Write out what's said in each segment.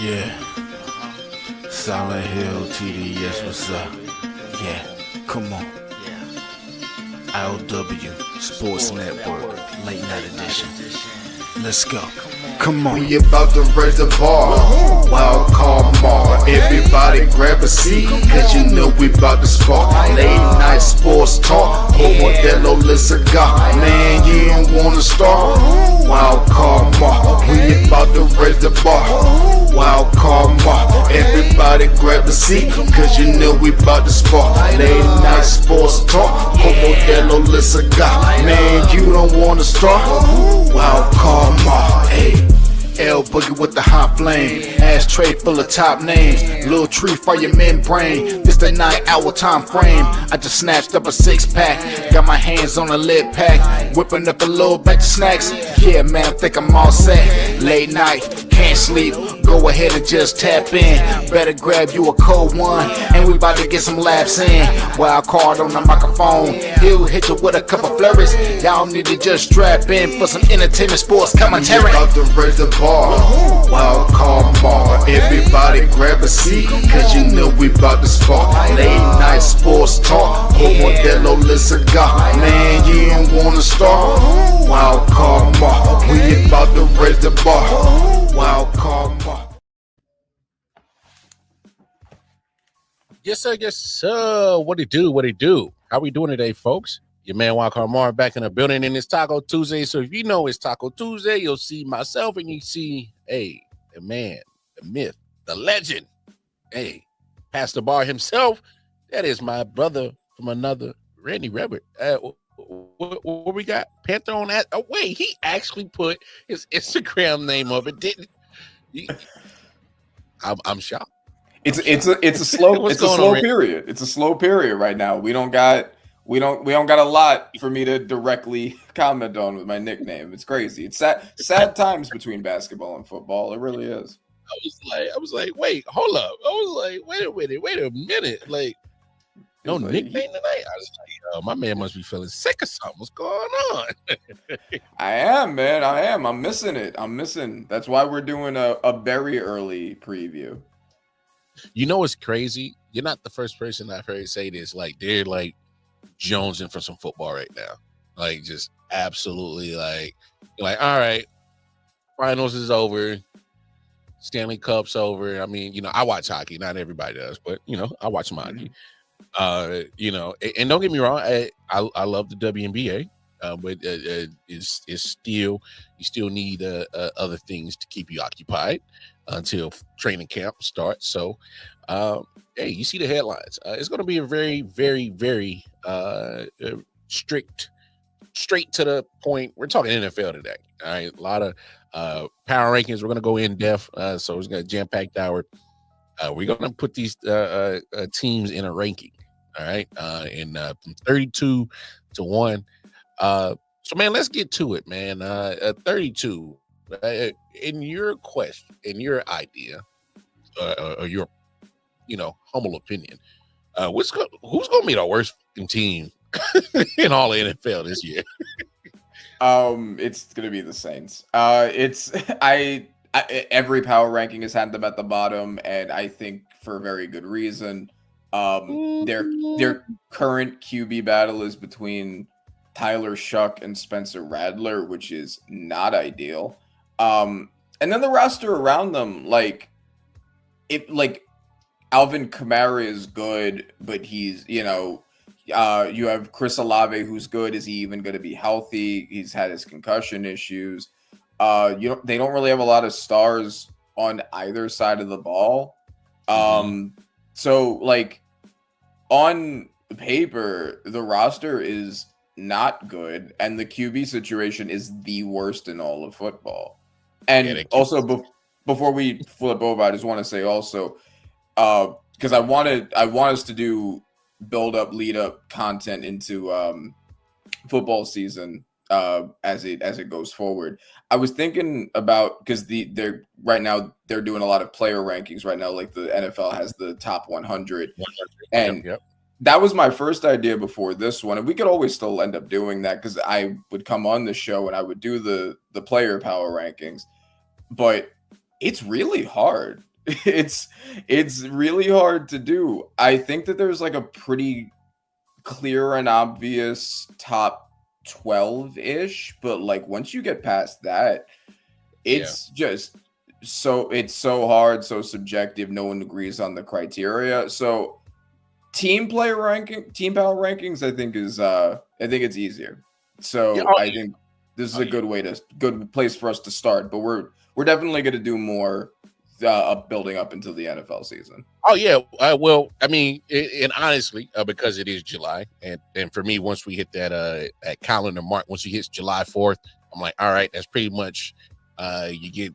Yeah, Silent Hill TDS, what's up? Yeah, come on. I.O.W. Sports Network, late night edition. Let's go. Come on. We about to raise the bar. Wild card mark. Everybody grab a seat, cause you know we about to spark. Late night sports talk. Modelo Le Cigar. Man, you don't wanna start. Wild card mark. We about to raise the bar. Wild card mark. Everybody grab a seat, cause you know we about to spark. Late night sports talk. Modelo Le Cigar. Man, you don't wanna start. Wild card mark. Hey. L Boogie with the hot flame, ashtray full of top names, little tree for your membrane. This the 9-hour time frame. I just snatched up a 6-pack, got my hands on a lid pack, whipping up a little batch of snacks. Yeah, man, I think I'm all set. Late night, can't sleep. Go ahead and just tap in. Better grab you a cold one, and we about to get some laughs in. Wild card on the microphone, he'll hit you with a couple flurries. Y'all need to just strap in for some entertainment sports commentary. We about to raise the bar. Wild card bar. Everybody grab a seat, cause you know we about to spark. Late night sports talk. Modelo Le Cigar. Man, you don't wanna start. Wild card bar. We about to raise the bar. Wild card bar. Yes, sir. Yes, sir. What it do? What it do? How we doing today, folks? Your man Walker Mar back in the building, and it's Taco Tuesday. So if you know it's Taco Tuesday, you'll see myself, and you see, hey, the man, the myth, the legend, hey, Pastor Bar himself. That is my brother from another, Randy Rebert. What we got? Panther on that? Oh wait, he actually put his Instagram name up. It didn't. I'm shocked. It's a slow period. It's a slow period right now. We don't got a lot for me to directly comment on with my nickname. It's crazy. It's sad times between basketball and football. It really is. I was like, wait, hold up. I was like, wait a minute. Like, no nickname tonight? I was like, my man must be feeling sick or something. What's going on? I am, man. I am. I'm missing it. That's why we're doing a very early preview. You know what's crazy? You're not the first person I've heard say this. Like, they're like jonesing for some football right now. Like, just absolutely like, all right, finals is over. Stanley Cup's over. I mean, I watch hockey. Not everybody does, but, I watch some hockey. And don't get me wrong, I love the WNBA, but it's still, you still need other things to keep you occupied until training camp starts. So, hey, you see the headlines. It's going to be a very, very, very strict, straight to the point. We're talking NFL today. All right, a lot of power rankings. We're going to go in depth, so it's going to jam-packed hour. We're going to put these teams in a ranking. All right, and from 32 to 1. So, man, let's get to it, man. 32. In your question, in your idea, or your, humble opinion, who's going to be the worst team in all of NFL this year? It's going to be the Saints. Every power ranking has had them at the bottom, and I think for a very good reason. Their current QB battle is between Tyler Shuck and Spencer Rattler, which is not ideal. And then the roster around them, Alvin Kamara is good, but he's, you have Chris Olave, who's good. Is he even going to be healthy? He's had his concussion issues. They don't really have a lot of stars on either side of the ball. So, on paper, the roster is not good, and the QB situation is the worst in all of football. And also, before we flip over, I just want to say also, because I want us to do build up, lead up content into football season as it goes forward. I was thinking about, because they're doing a lot of player rankings right now. Like the NFL has the top 100, and yep. That was my first idea before this one, and we could always still end up doing that because I would come on the show and I would do the player power rankings. But it's really hard. it's really hard to do. I think that there's like a pretty clear and obvious top 12-ish, but like once you get past that, Yeah. it's just it's so hard, so subjective. No one agrees on the criteria. So team power rankings, I think it's easier. Yeah. So Oh, I yeah. think this is Oh, a yeah. good place for us to start. But we're definitely going to do more building up into the NFL season. Oh yeah. Well, I mean, and honestly, because it is July, and for me, once we hit that calendar mark, once you hit July 4th, I'm like, all right, that's pretty much. You get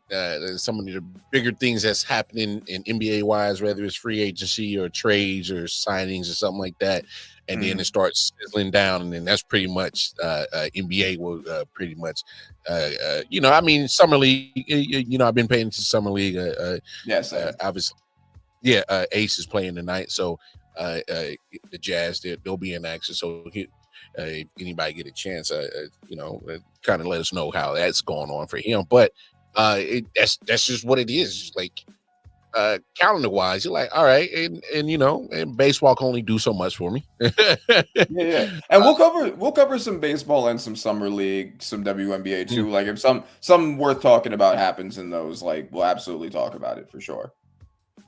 some of the bigger things that's happening in NBA wise, whether it's free agency or trades or signings or something like that, and then it starts sizzling down, and then that's pretty much NBA will pretty much, I mean, summer league. I've been paying to summer league. Yes, Obviously. Yeah, Ace is playing tonight, so the Jazz they'll be in action. So if anybody get a chance, kind of let us know how that's going on for him. But that's just what it is. Like calendar wise, you're like, all right, and baseball can only do so much for me. yeah. And we'll cover some baseball and some summer league, some WNBA too. Like if some worth talking about happens in those, like we'll absolutely talk about it for sure.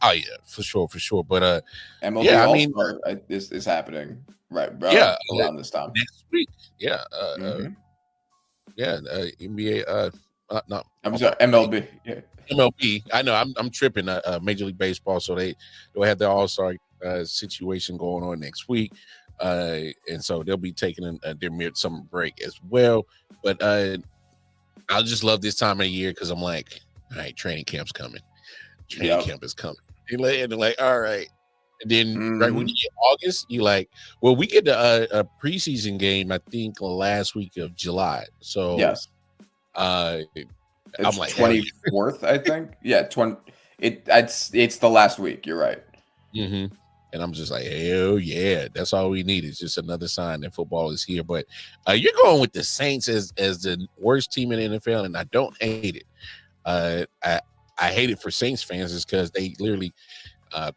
Oh yeah, for sure. But MLB yeah, I All mean, Star is happening yeah, around this time next week. Yeah, NBA. Not I'm sorry, MLB. Yeah. MLB. I know I'm tripping. Major League Baseball, so they'll have their All-Star situation going on next week, and so they'll be taking their mid-summer break as well. But I just love this time of the year because I'm like, all right, training camp's coming. Training camp is coming. And they're like, all right. And then right when you get August, you like, well, we get a preseason game, I think last week of July. So yes, I'm it's like 24th, I think. Yeah, it's the last week. You're right. Mm-hmm. And I'm just like, hell yeah, that's all we need is just another sign that football is here. But you're going with the Saints as the worst team in the NFL, and I don't hate it. I hate it for Saints fans is because they literally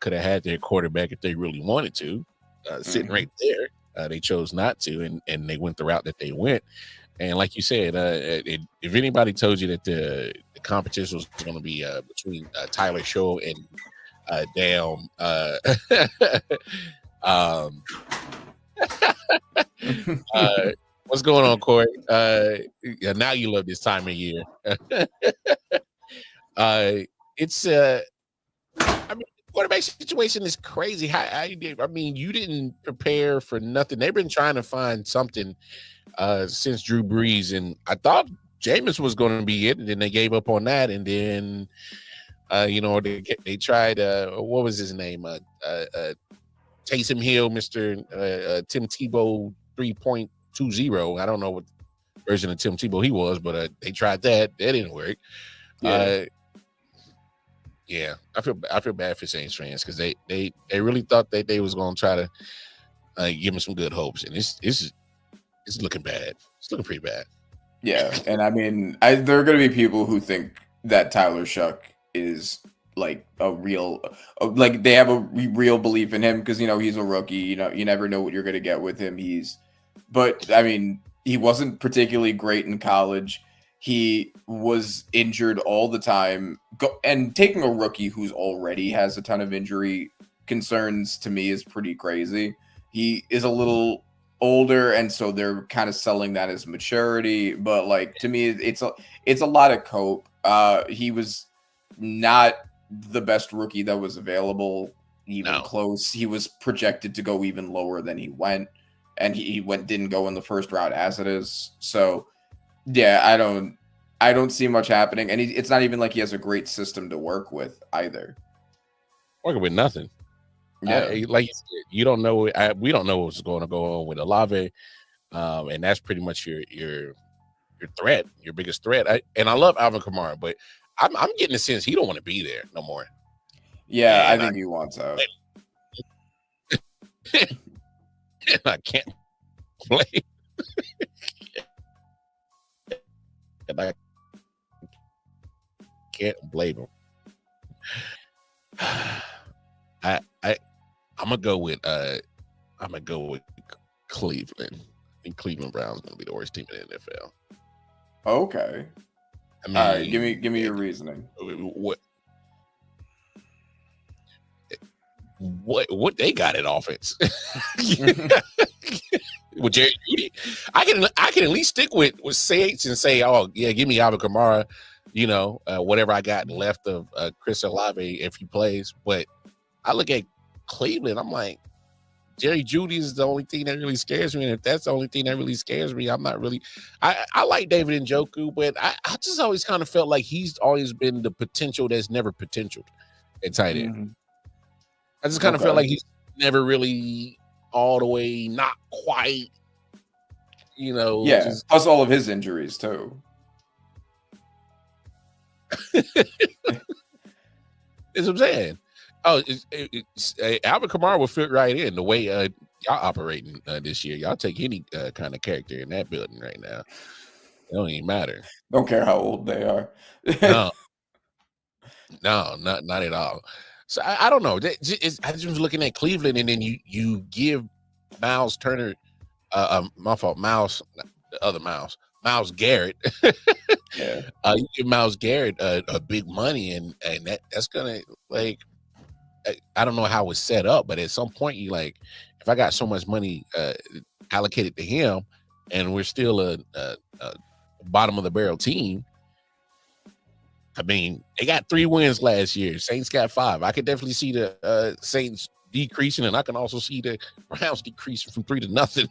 could have had their quarterback if they really wanted to, sitting right there. They chose not to, and they went the route that they went. And like you said, if anybody told you that the competition was going to be between Tyler Show and what's going on, Corey? Yeah, now you love this time of year. It's I mean, quarterback situation is crazy. I mean, you didn't prepare for nothing. They've been trying to find something since Drew Brees, and I thought Jameis was going to be it, and then they gave up on that, and then they tried what was his name? Taysom Hill, Mr. Tim Tebow 3.20. I don't know what version of Tim Tebow he was, but they tried that. That didn't work. Yeah, I feel bad for Saints fans because they really thought that they was going to try to give them some good hopes, and it's looking bad. It's looking pretty bad. Yeah, and I mean, there are going to be people who think that Tyler Shuck is like a real, like they have a real belief in him because he's a rookie. You never know what you're going to get with him. But I mean, he wasn't particularly great in college. He was injured all the time, and taking a rookie who's already has a ton of injury concerns to me is pretty crazy. He is a little older, and so they're kind of selling that as maturity. But like to me, it's a lot of cope. He was not the best rookie that was available, even close. He was projected to go even lower than he went, and he didn't go in the first round as it is. So. Yeah, I don't see much happening, and it's not even like he has a great system to work with either. Working with nothing. Yeah, like you said, you don't know. We don't know what's going to go on with Olave, and that's pretty much your threat, your biggest threat. I love Alvin Kamara, but I'm getting the sense he don't want to be there no more. Yeah, and I think he wants out. And I can't play. And I can't blame him. I'm gonna go with Cleveland. I think Cleveland Browns gonna be the worst team in the NFL. Okay. I mean, All right, give me your reasoning. What they got in offense? With Jerry Jeudy, I can at least stick with Saints and say, oh yeah, give me Alvin Kamara, whatever I got left of Chris Olave if he plays. But I look at Cleveland, I'm like, Jerry Jeudy is the only thing that really scares me, and if that's the only thing that really scares me, I'm not really. I like David Njoku, but I just always kind of felt like he's always been the potential that's never potentialed at tight end. Mm-hmm. I just kind of felt like he's never really all the way, not quite, Yeah, just, plus all of his injuries too. That's what I'm saying. Oh, Alvin Kamara will fit right in the way y'all operating this year. Y'all take any kind of character in that building right now. It don't even matter. Don't care how old they are. No, not at all. So I don't know. I just was looking at Cleveland, and then you give Miles Turner, my fault, Miles Garrett. Yeah. You give Miles Garrett a big money, and that's gonna, like, I don't know how it's set up, but at some point you like, if I got so much money allocated to him, and we're still a bottom of the barrel team. I mean, they got 3 wins last year. Saints got 5. I could definitely see the Saints decreasing, and I can also see the Browns decreasing from 3-0.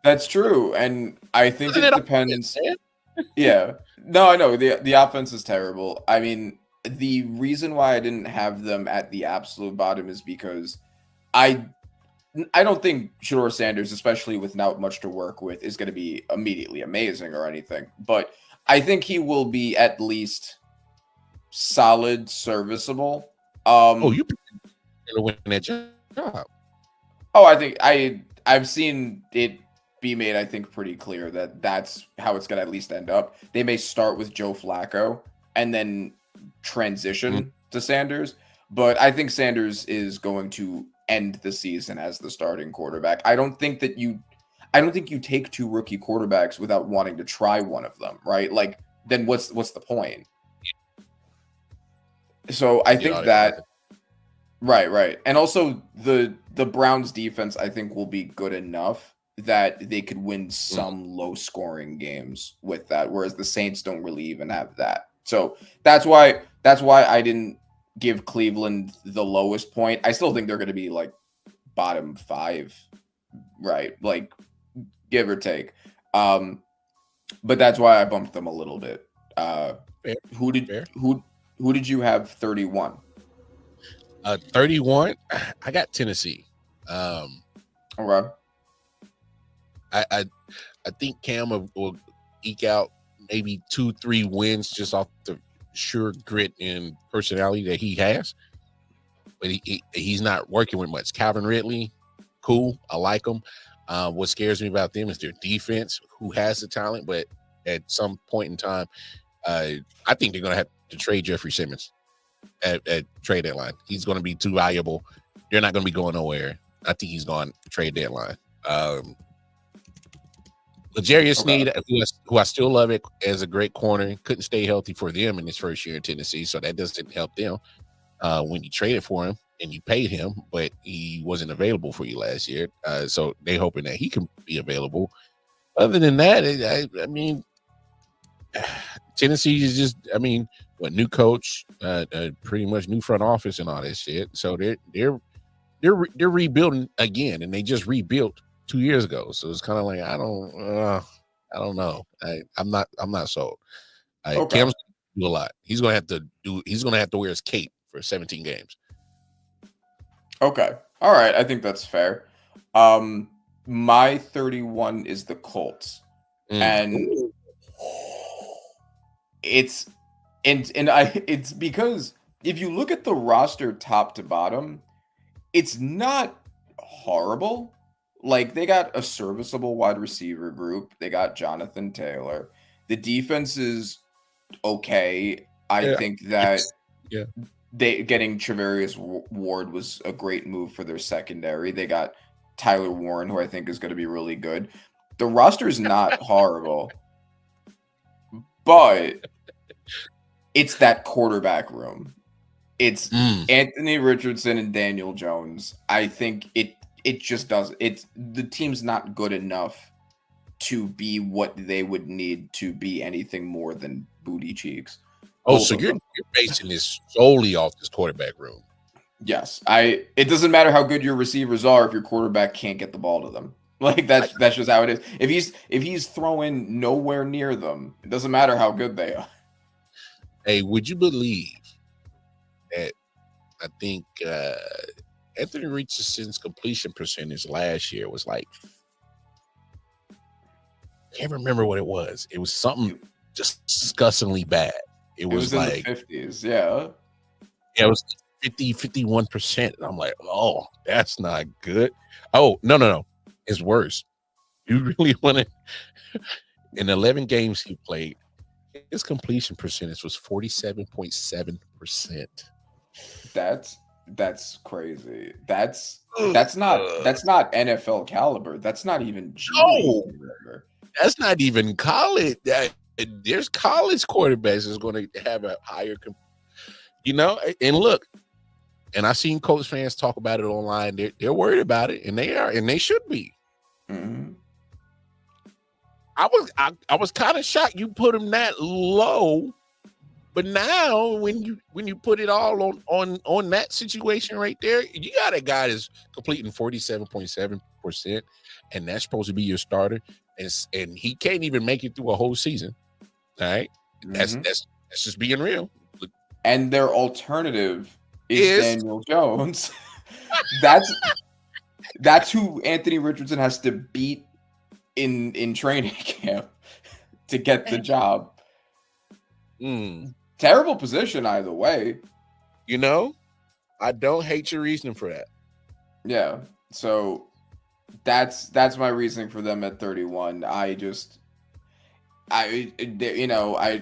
That's true, and I think it depends. Yeah, no, I know the offense is terrible. I mean, the reason why I didn't have them at the absolute bottom is because I don't think Shedeur Sanders, especially without much to work with, is going to be immediately amazing or anything. But I think he will be at least solid, serviceable. You gonna win that job? Oh, I think I've seen it be made, I think, pretty clear that that's how it's going to at least end up. They may start with Joe Flacco and then transition to Sanders, but I think Sanders is going to end the season as the starting quarterback. I don't think you take 2 rookie quarterbacks without wanting to try one of them, right? Like, then what's the point? So I think that right. And also the Browns defense, I think, will be good enough that they could win some low scoring games with that, whereas the Saints don't really even have that. So that's why I didn't give Cleveland the lowest point. I still think they're going to be like bottom 5, right? Like, give or take. But that's why I bumped them a little bit. Who did you have 31? 31. I got Tennessee. Okay. I think Cam will eke out maybe 2-3 wins just off the sure grit and personality that he has. But he's not working with much. Calvin Ridley, cool. I like him. What scares me about them is their defense, who has the talent, but at some point in time, I think they're going to have to trade Jeffrey Simmons at trade deadline. He's going to be too valuable. They're not going to be going nowhere. I think he's gone trade deadline. L'Jarius Sneed, who I still love it as a great corner, couldn't stay healthy for them in his first year in Tennessee, so that doesn't help them when you traded for him and you paid him, but he wasn't available for you last year. So they're hoping that he can be available. Other than that, I mean, Tennessee is just, new coach, pretty much new front office and all that shit. So they're rebuilding again, and they just rebuilt 2 years ago. So it's kind of like, I don't know. I'm not sold. Cam's gonna do a lot. He's gonna have to wear his cape for 17 games. Okay. All right. I think that's fair. My 31 is the Colts. And it's because if you look at the roster top to bottom, it's not horrible. Like, they got a serviceable wide receiver group. They got Jonathan Taylor. The defense is okay. I think that getting Travarius Ward was a great move for their secondary. They got Tyler Warren, who I think is going to be really good. The roster is not horrible, but it's that quarterback room. It's Anthony Richardson and Daniel Jones. I think it just does. The team's not good enough to be what they would need to be anything more than booty cheeks. Oh, so you're basing this solely off this quarterback room? Yes. It doesn't matter how good your receivers are if your quarterback can't get the ball to them. Like that's just how it is. If he's throwing nowhere near them, it doesn't matter how good they are. Hey, would you believe that I think Anthony Richardson's completion percentage last year was like, I can't remember what it was. It was something just disgustingly bad. It was like in the 50s, yeah. Yeah, it was 51%. I'm like, oh, that's not good. Oh, no. It's worse. You really want to in 11 games he played, his completion percentage was 47.7%. That's crazy. That's not NFL caliber. That's not even G League caliber. That's not even college. There's college quarterbacks is going to have a higher, and look, and I've seen Colts fans talk about it online. They're worried about it, and they are, and they should be. Mm-hmm. I was kind of shocked you put him that low, but now when you put it all on that situation right there, you got a guy that's completing 47.7%, and that's supposed to be your starter, and he can't even make it through a whole season. All right, that's just being real. And their alternative is Daniel Jones. That's who Anthony Richardson has to beat in training camp to get the job. Terrible position either way. I don't hate your reasoning for that. Yeah. So that's my reasoning for them at 31. I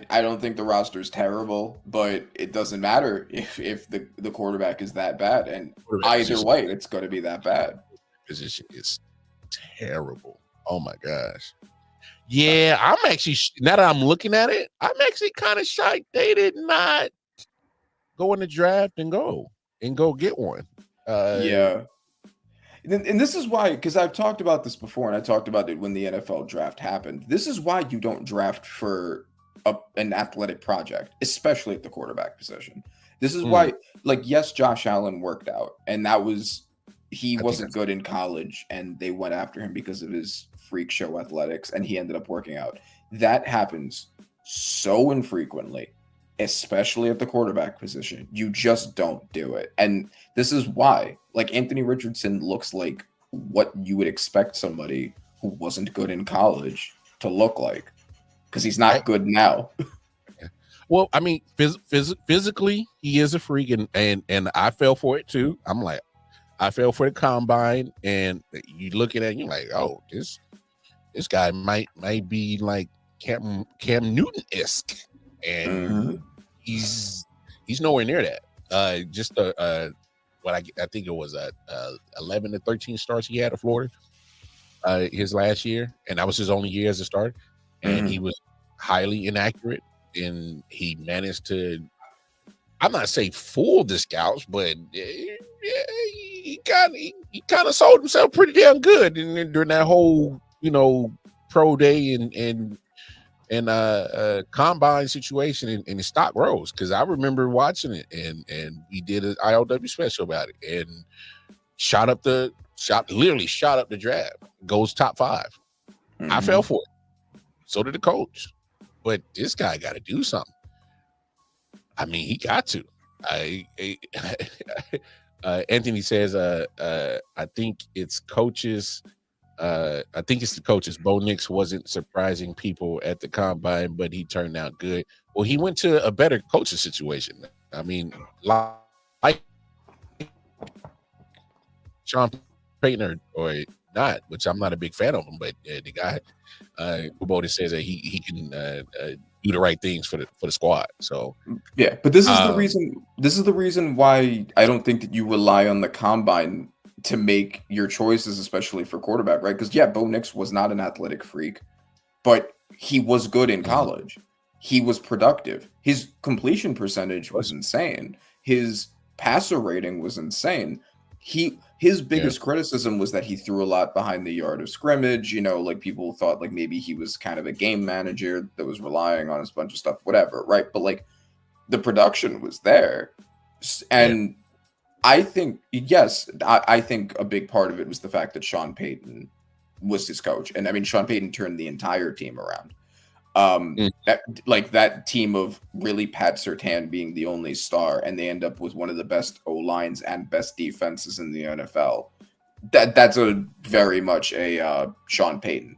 don't think the roster is terrible, but it doesn't matter if the quarterback is that bad, and either way, it's going to be that bad. Position is terrible. Oh my gosh. Yeah, I'm actually, now that I'm looking at it, I'm actually kind of shocked they did not go in the draft and go get one. Yeah. And this is why, because I've talked about this before, and I talked about it when the NFL draft happened. This is why you don't draft for an athletic project, especially at the quarterback position. This is why, yes, Josh Allen worked out, and he wasn't good in college, and they went after him because of his freak show athletics, and he ended up working out. That happens so infrequently, especially at the quarterback position. You just don't do it. And this is why, Anthony Richardson looks like what you would expect somebody who wasn't good in college to look like, because he's not good now. Well, I mean, physically, he is a freak, and I fell for it too. I'm like, I fell for the combine, and you look at it, and you're like, oh, this guy might be like Cam Newton-esque, and he's nowhere near that. What I think it was 11 to 13 starts he had at Florida his last year, and that was his only year as a starter, and he was highly inaccurate, and he managed to, I'm not saying fool the scouts, but he kind of sold himself pretty damn good during that whole pro day and combine situation, and the stock rose, because I remember watching it, and we did an I.O.W special about it, and literally shot up the draft, goes top 5. I fell for it. So did the coach, but this guy got to do something. I mean, he got to. Anthony says, I think it's coaches. I think it's the coaches. Bo Nix wasn't surprising people at the combine, but he turned out good. Well, he went to a better coaching situation. I mean, like Sean Payton or not, which I'm not a big fan of him. But the guy, Kubota says that he can do the right things for the squad. So yeah, but this is the reason. This is the reason why I don't think that you rely on the combine to make your choices, especially for quarterback, right? Because yeah, Bo Nix was not an athletic freak, but he was good in college. He was productive. His completion percentage was insane. His passer rating was insane. His biggest criticism was that he threw a lot behind the yard of scrimmage. You know, like people thought like maybe he was kind of a game manager that was relying on a bunch of stuff, whatever, right? But like the production was there. And I think, yes, I think a big part of it was the fact that Sean Payton was his coach. And I mean, Sean Payton turned the entire team around. That team of really Pat Surtain being the only star, and they end up with one of the best O-lines and best defenses in the NFL. That's a very much a Sean Payton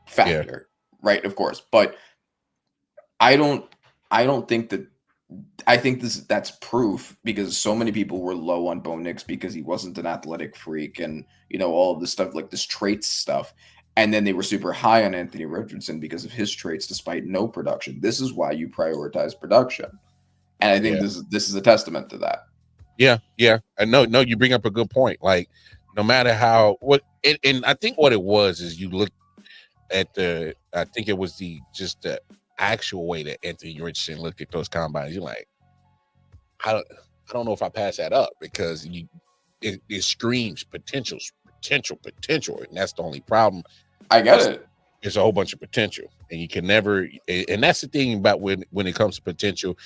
factor, right? Of course, but I don't think that. I think that's proof because so many people were low on Bo Nix because he wasn't an athletic freak and all of this stuff like this traits stuff. And then they were super high on Anthony Richardson because of his traits, despite no production. This is why you prioritize production, and I think this is a testament to that. Yeah. And no, you bring up a good point. Like, no matter and I think what it was is you look at I think it was the actual way that Anthony Richardson looked at those combines. You're like, I don't know if I pass that up because it screams potential, and that's the only problem. I get it. There's a whole bunch of potential, and you can never. And that's the thing about when it comes to potential,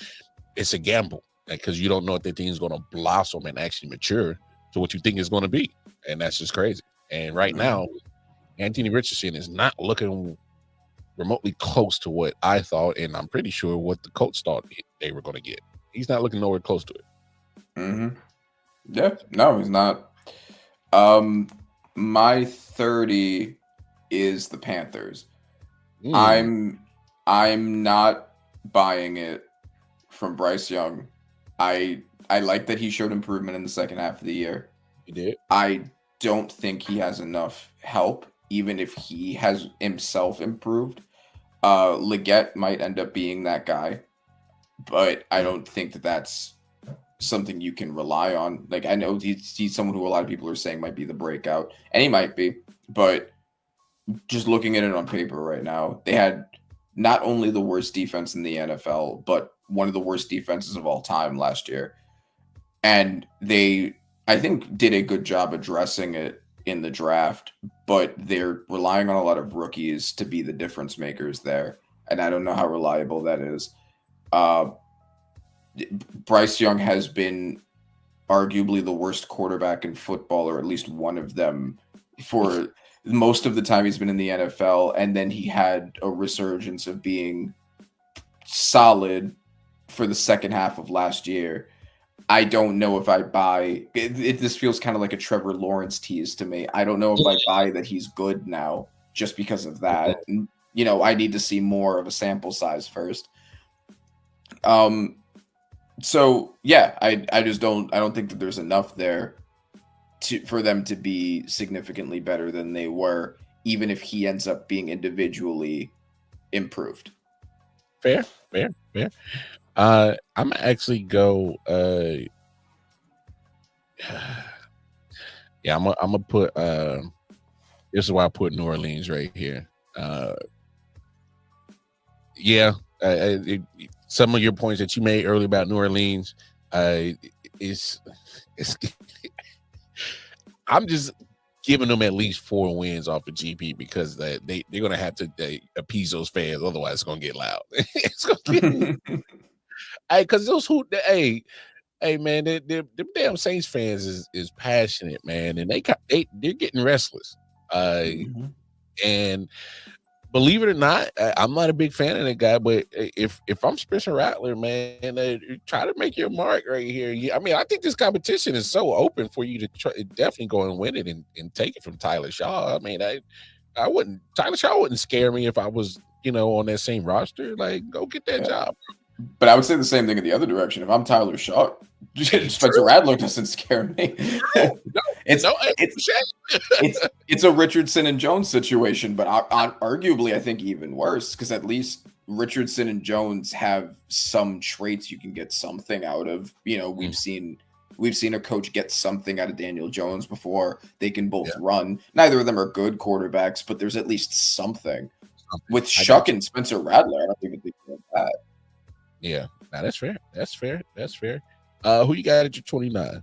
it's a gamble because you don't know if the thing is going to blossom and actually mature to what you think it's going to be, and that's just crazy. And right now, Anthony Richardson is not looking remotely close to what I thought, and I'm pretty sure what the coach thought they were going to get. He's not looking nowhere close to it. Yeah, no, he's not. My 30 is the Panthers. I'm not buying it from Bryce Young. I like that he showed improvement in the second half of the year. He did. I don't think he has enough help, even if he has himself improved. Leggett might end up being that guy, but I don't think that that's something you can rely on. Like, I know he's someone who a lot of people are saying might be the breakout, and he might be, but just looking at it on paper right now, they had not only the worst defense in the NFL, but one of the worst defenses of all time last year. And they, I think, did a good job addressing it in the draft, but they're relying on a lot of rookies to be the difference makers there. And I don't know how reliable that is. Bryce Young has been arguably the worst quarterback in football, or at least one of them, for most of the time he's been in the NFL. And then he had a resurgence of being solid for the second half of last year. I don't know if I buy it. This feels kind of like a Trevor Lawrence tease to me. I don't know if I buy that he's good now just because of that. And, I need to see more of a sample size first. So yeah, I don't think that there's enough there for them to be significantly better than they were, even if he ends up being individually improved. Fair. I'm actually go. Yeah, I'm gonna put. This is why I put New Orleans right here. Some of your points that you made earlier about New Orleans, is I'm just giving them at least 4 wins off of GP because they're gonna have to appease those fans, otherwise it's gonna get loud. It's gonna get, because those hey man, the damn Saints fans is passionate, man, and they're getting restless. And believe it or not, I'm not a big fan of that guy, but if I'm Spencer Rattler, man, try to make your mark right here. I mean, I think this competition is so open for you to definitely go and win it and take it from Tyler Shaw. I mean, Tyler Shaw wouldn't scare me if I was, on that same roster. Like, go get that job. But I would say the same thing in the other direction. If I'm Tyler Shaw, Spencer Rattler doesn't scare me. It's a Richardson and Jones situation, but arguably I think even worse, because at least Richardson and Jones have some traits you can get something out of. You know, we've seen a coach get something out of Daniel Jones before. They can both run. Neither of them are good quarterbacks, but there's at least something. With Shuck and Spencer Rattler, I don't even think that. Yeah, now that's fair. That's fair. That's fair. Who you got at your 29?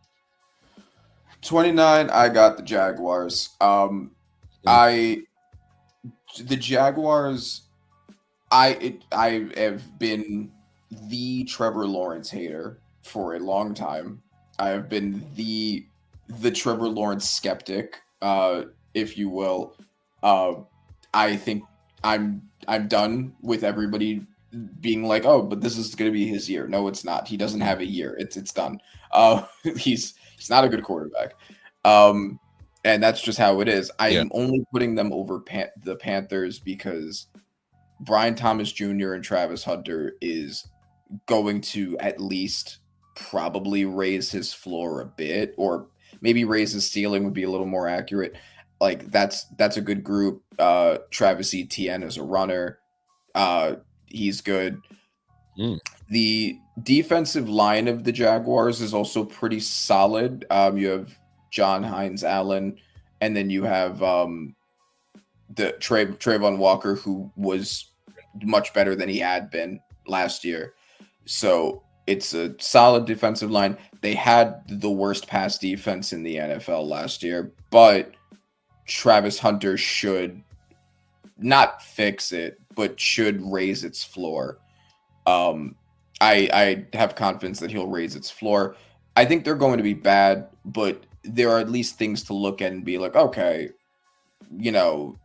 29, I got the Jaguars. The Jaguars. I have been the Trevor Lawrence hater for a long time. I have been the Trevor Lawrence skeptic, if you will. I think I'm done with everybody being like, oh, but this is going to be his year. No, it's not. He doesn't have a year. It's done. He's not a good quarterback. And that's just how it is. I am only putting them over the Panthers because Brian Thomas Jr. and Travis Hunter is going to at least probably raise his floor a bit, or maybe raise his ceiling would be a little more accurate. Like that's a good group. Travis Etienne is a runner. He's good. The defensive line of the Jaguars is also pretty solid. You have John Hines Allen, and then you have the Trayvon Walker, who was much better than he had been last year. So it's a solid defensive line. They had the worst pass defense in the NFL last year, but Travis Hunter should not fix it, but should raise its floor. I have confidence that he'll raise its floor. I think they're going to be bad, but there are at least things to look at and be like, okay, you know,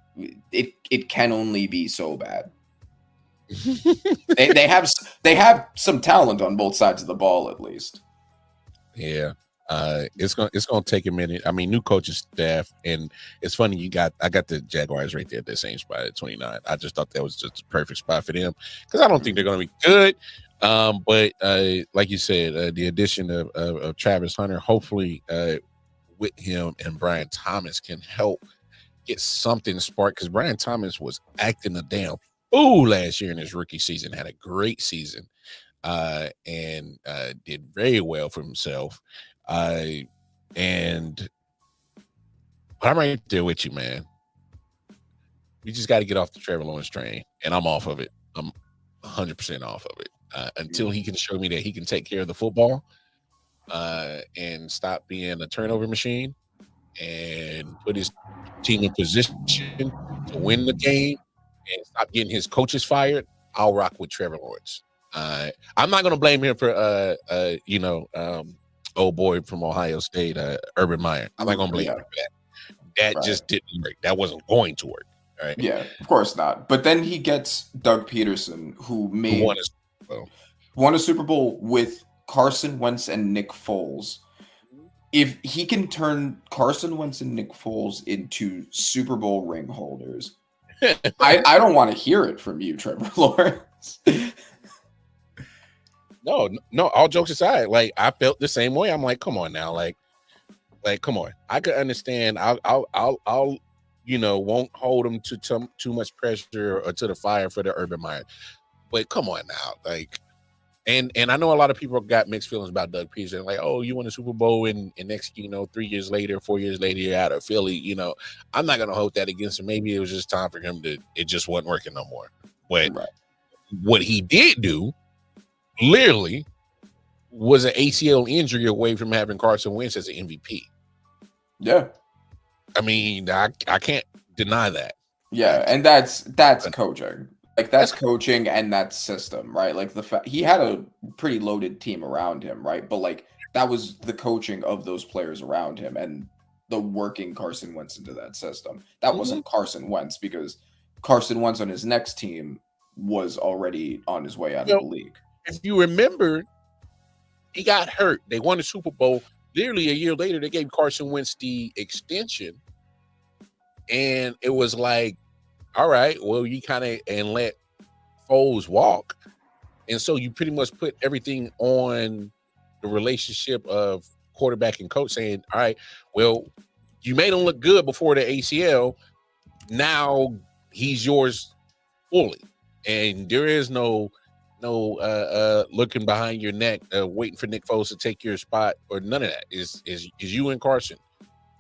it can only be so bad. they have some talent on both sides of the ball, at least. Yeah. It's gonna take a minute. I mean, new coaching staff, and it's funny I got the Jaguars right there at the same spot at 29. I just thought that was just a perfect spot for them because I don't think they're gonna be good. But like you said, the addition of Travis Hunter, hopefully with him and Brian Thomas can help get something sparked, because Brian Thomas was acting a damn fool last year in his rookie season, had a great season, and did very well for himself. But I'm right there with you, man. We just got to get off the Trevor Lawrence train, and I'm off of it. I'm 100% off of it until he can show me that he can take care of the football and stop being a turnover machine and put his team in position to win the game and stop getting his coaches fired. I'll rock with Trevor Lawrence. I'm not going to blame him for old boy from Ohio State, Urban Meyer. I'm not going to blame him for that. That just didn't work. That wasn't going to work. Right? Yeah, of course not. But then he gets Doug Peterson, who won a Super Bowl with Carson Wentz and Nick Foles. If he can turn Carson Wentz and Nick Foles into Super Bowl ring holders, I don't want to hear it from you, Trevor Lawrence. No, all jokes aside, like I felt the same way. I'm like, come on now, like come on. I could understand. I'll won't hold them to too much pressure or to the fire for the Urban Meyer. But come on now, like, and I know a lot of people got mixed feelings about Doug Peterson, like, oh, you won a Super Bowl and next, 3 years later, 4 years later, you're out of Philly. I'm not gonna hold that against him. Maybe it was just time for him it just wasn't working no more. But what he did do, literally, was an ACL injury away from having Carson Wentz as an MVP. Yeah. I mean, I can't deny that. Yeah, and that's coaching. Like that's coaching and that's system, right? Like he had a pretty loaded team around him, right? But like that was the coaching of those players around him and the working Carson Wentz into that system. That wasn't Carson Wentz, because Carson Wentz on his next team was already on his way out of the league. If you remember, he got hurt. They won the Super Bowl. Literally a year later, they gave Carson Wentz the extension. And it was like, all right, well, you kind of and let Foles walk. And so you pretty much put everything on the relationship of quarterback and coach, saying, all right, well, you made him look good before the ACL. Now he's yours fully. And there is no looking behind your neck, waiting for Nick Foles to take your spot, or none of that. Is you and Carson.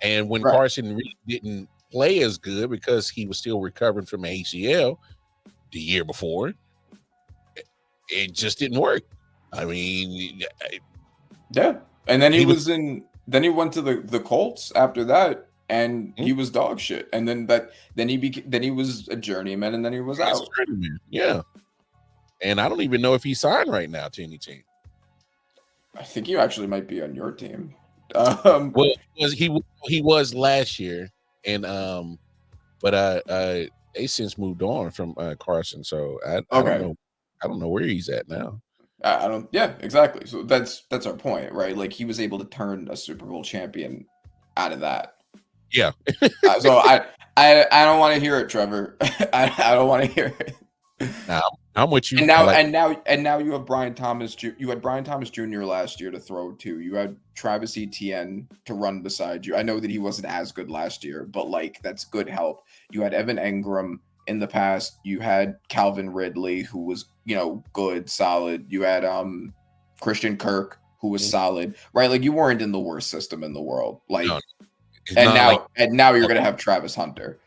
And when Carson really didn't play as good because he was still recovering from ACL the year before, it just didn't work. I mean, yeah. And then he went to the Colts after that, and he was dog shit. And then he was a journeyman, and then he was out. Yeah. And I don't even know if he's signed right now to any team. I think he actually might be on your team. Well, he was last year, and but they since moved on from Carson, so I don't know. I don't know where he's at now. I don't. Yeah, exactly. So that's our point, right? Like, he was able to turn a Super Bowl champion out of that. Yeah. So I don't want to hear it, Trevor. I don't want to hear it. Now I'm with you. And now you have Brian Thomas. You had Brian Thomas Jr. last year to throw to. You had Travis Etienne to run beside you. I know that he wasn't as good last year, but like, that's good help. You had Evan Engram in the past. You had Calvin Ridley, who was, good, solid. You had Christian Kirk, who was solid, right? Like, you weren't in the worst system in the world. Like, no, and now you're gonna have Travis Hunter.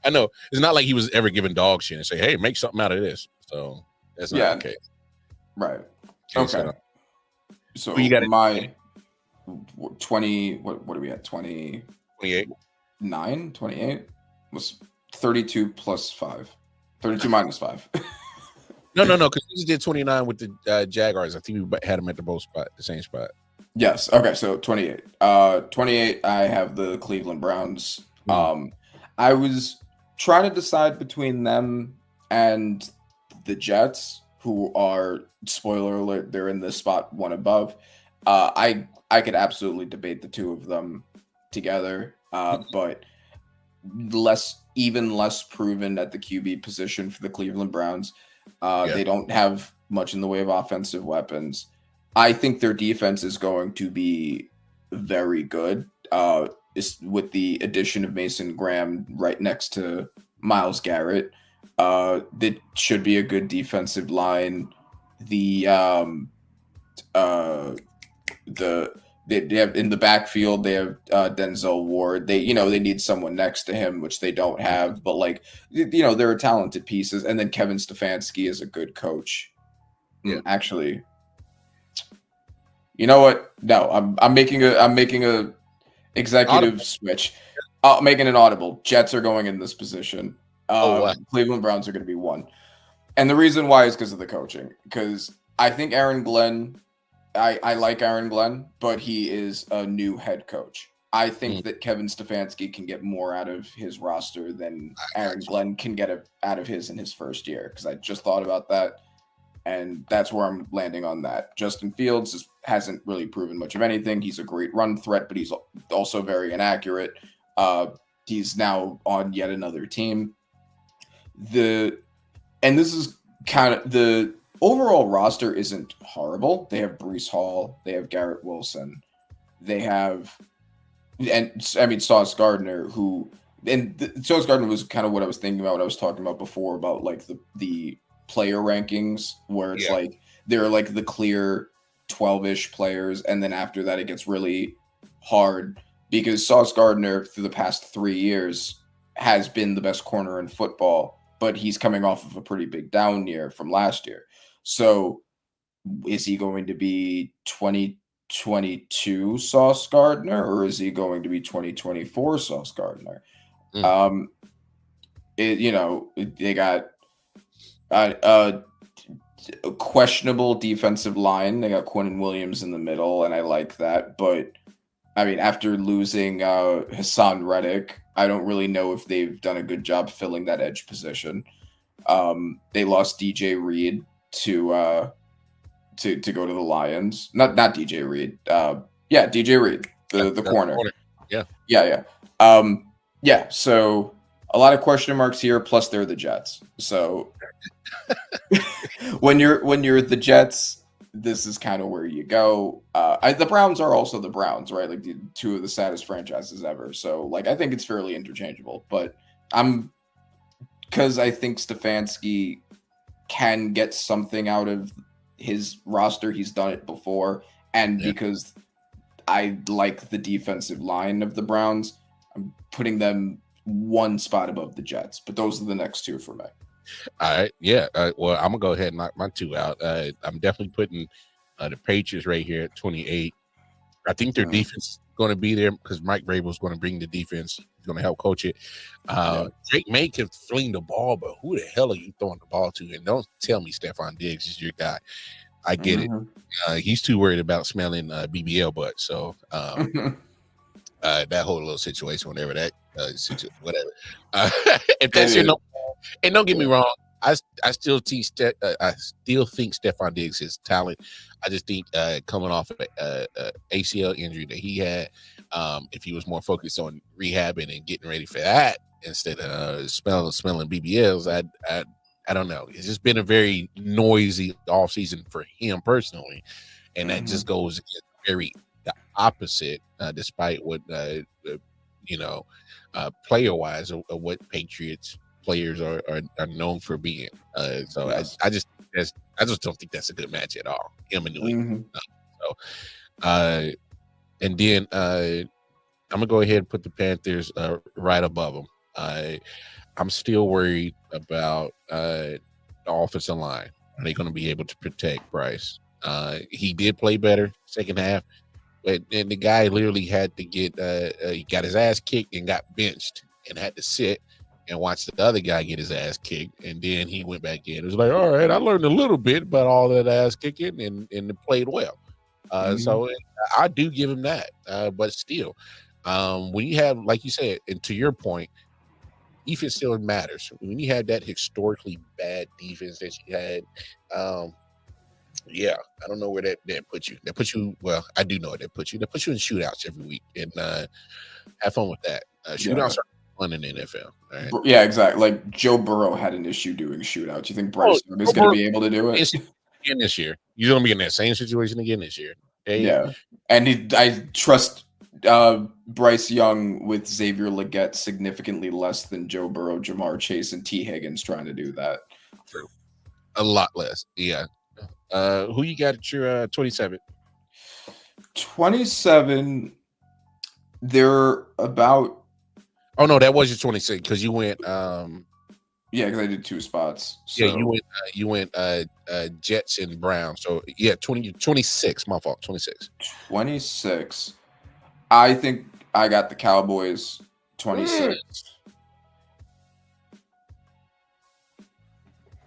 I know it's not like he was ever given dog shit and say, "Hey, make something out of this." So that's not the case, right? Okay. So you got my 20. What are we at? 28. 28 was 32 plus 5. 32 minus 5. No, because he did 29 with the Jaguars. I think we had him at the same spot. Yes. Okay. So 28. 28. I have the Cleveland Browns. I was trying to decide between them and the Jets, who are, spoiler alert, they're in the spot one above. I could absolutely debate the two of them together, but less proven at the QB position for the Cleveland Browns. They don't have much in the way of offensive weapons. I think their defense is going to be very good. With the addition of Mason Graham right next to Myles Garrett, that should be a good defensive line. They have in the backfield, they have Denzel Ward. They need someone next to him, which they don't have. But there are talented pieces, and then Kevin Stefanski is a good coach. Yeah, actually, you know what? No, I'm making a executive switch. Making an audible. Jets are going in this position. Cleveland Browns are going to be 1. And the reason why is because of the coaching. Because I think Aaron Glenn, I like Aaron Glenn, but he is a new head coach. I think that Kevin Stefanski can get more out of his roster than Aaron Glenn can get out of his in his first year. Because I just thought about that. And that's where I'm landing on that. Justin Fields hasn't really proven much of anything. He's a great run threat, but he's also very inaccurate. He's now on yet another team. This is kind of the overall roster isn't horrible. They have Breece Hall. They have Garrett Wilson. They have, Sauce Gardner, Sauce Gardner was kind of what I was thinking about when I was talking about before about like the player rankings, where it's like they're like the clear 12-ish players, and then after that it gets really hard because Sauce Gardner through the past 3 years has been the best corner in football, but he's coming off of a pretty big down year from last year. So is he going to be 2022 Sauce Gardner, or is he going to be 2024 Sauce Gardner? They got a questionable defensive line. They got Quinnen Williams in the middle, and I like that. But I mean, after losing Hassan Reddick, I don't really know if they've done a good job filling that edge position. They lost DJ Reed to go to the Lions. Not DJ Reed. DJ Reed, the corner. Yeah. So a lot of question marks here. Plus, they're the Jets, so when you're the Jets, this is kind of where you go. The Browns are also the Browns, right? Like two of the saddest franchises ever. So like I think it's fairly interchangeable. But because I think Stefanski can get something out of his roster. He's done it before, and because I like the defensive line of the Browns, I'm putting them one spot above the Jets. But those are the next two for me. All right, yeah. Well, I'm gonna go ahead and knock my two out. I'm definitely putting the Patriots right here at 28. I think their defense is going to be there because Mike Vrabel is going to bring the defense. He's going to help coach it. Drake May can fling the ball, but who the hell are you throwing the ball to? And don't tell me Stephon Diggs is your guy. I get it. He's too worried about smelling BBL butt. So that whole little situation, whatever that whatever. If that's your no, and don't get me wrong, I still think Stephon Diggs is talent. I just think coming off of ACL injury that he had, if he was more focused on rehabbing and getting ready for that instead of smelling BBLs, I don't know. It's just been a very noisy offseason for him personally, and that just goes very the opposite, despite what player wise of what Patriots players are known for being. So yes. I just don't think that's a good match at all. Him and New England. And then I'm gonna go ahead and put the Panthers right above them. I'm still worried about the offensive line. Are they going to be able to protect Bryce? He did play better second half, but and the guy literally had to get he got his ass kicked and got benched and had to sit and watch the other guy get his ass kicked, and then he went back in. It was like, all right, I learned a little bit about all that ass kicking and played well. So I do give him that, but still, when you have, like you said, and to your point, defense still matters. When you have that historically bad defense that you had, I don't know where that puts you. That puts you, well, I do know where that puts you. That puts you in shootouts every week, and have fun with that. Shootouts are fun in the NFL. Right? Yeah, exactly. Like Joe Burrow had an issue doing shootouts. You think Bryce is going to be able to do it? Again this year. You're going to be in that same situation again this year. Yeah. And I trust Bryce Young with Xavier Legette significantly less than Joe Burrow, Jamar Chase, and T. Higgins trying to do that. True. A lot less. Yeah. Who you got at your 27? 27, they're about... Oh, no, that was your 26 because you went... Yeah, because I did two spots. So. Yeah, you went Jets and Browns. So, yeah, 26. My fault, 26. 26. I think I got the Cowboys 26.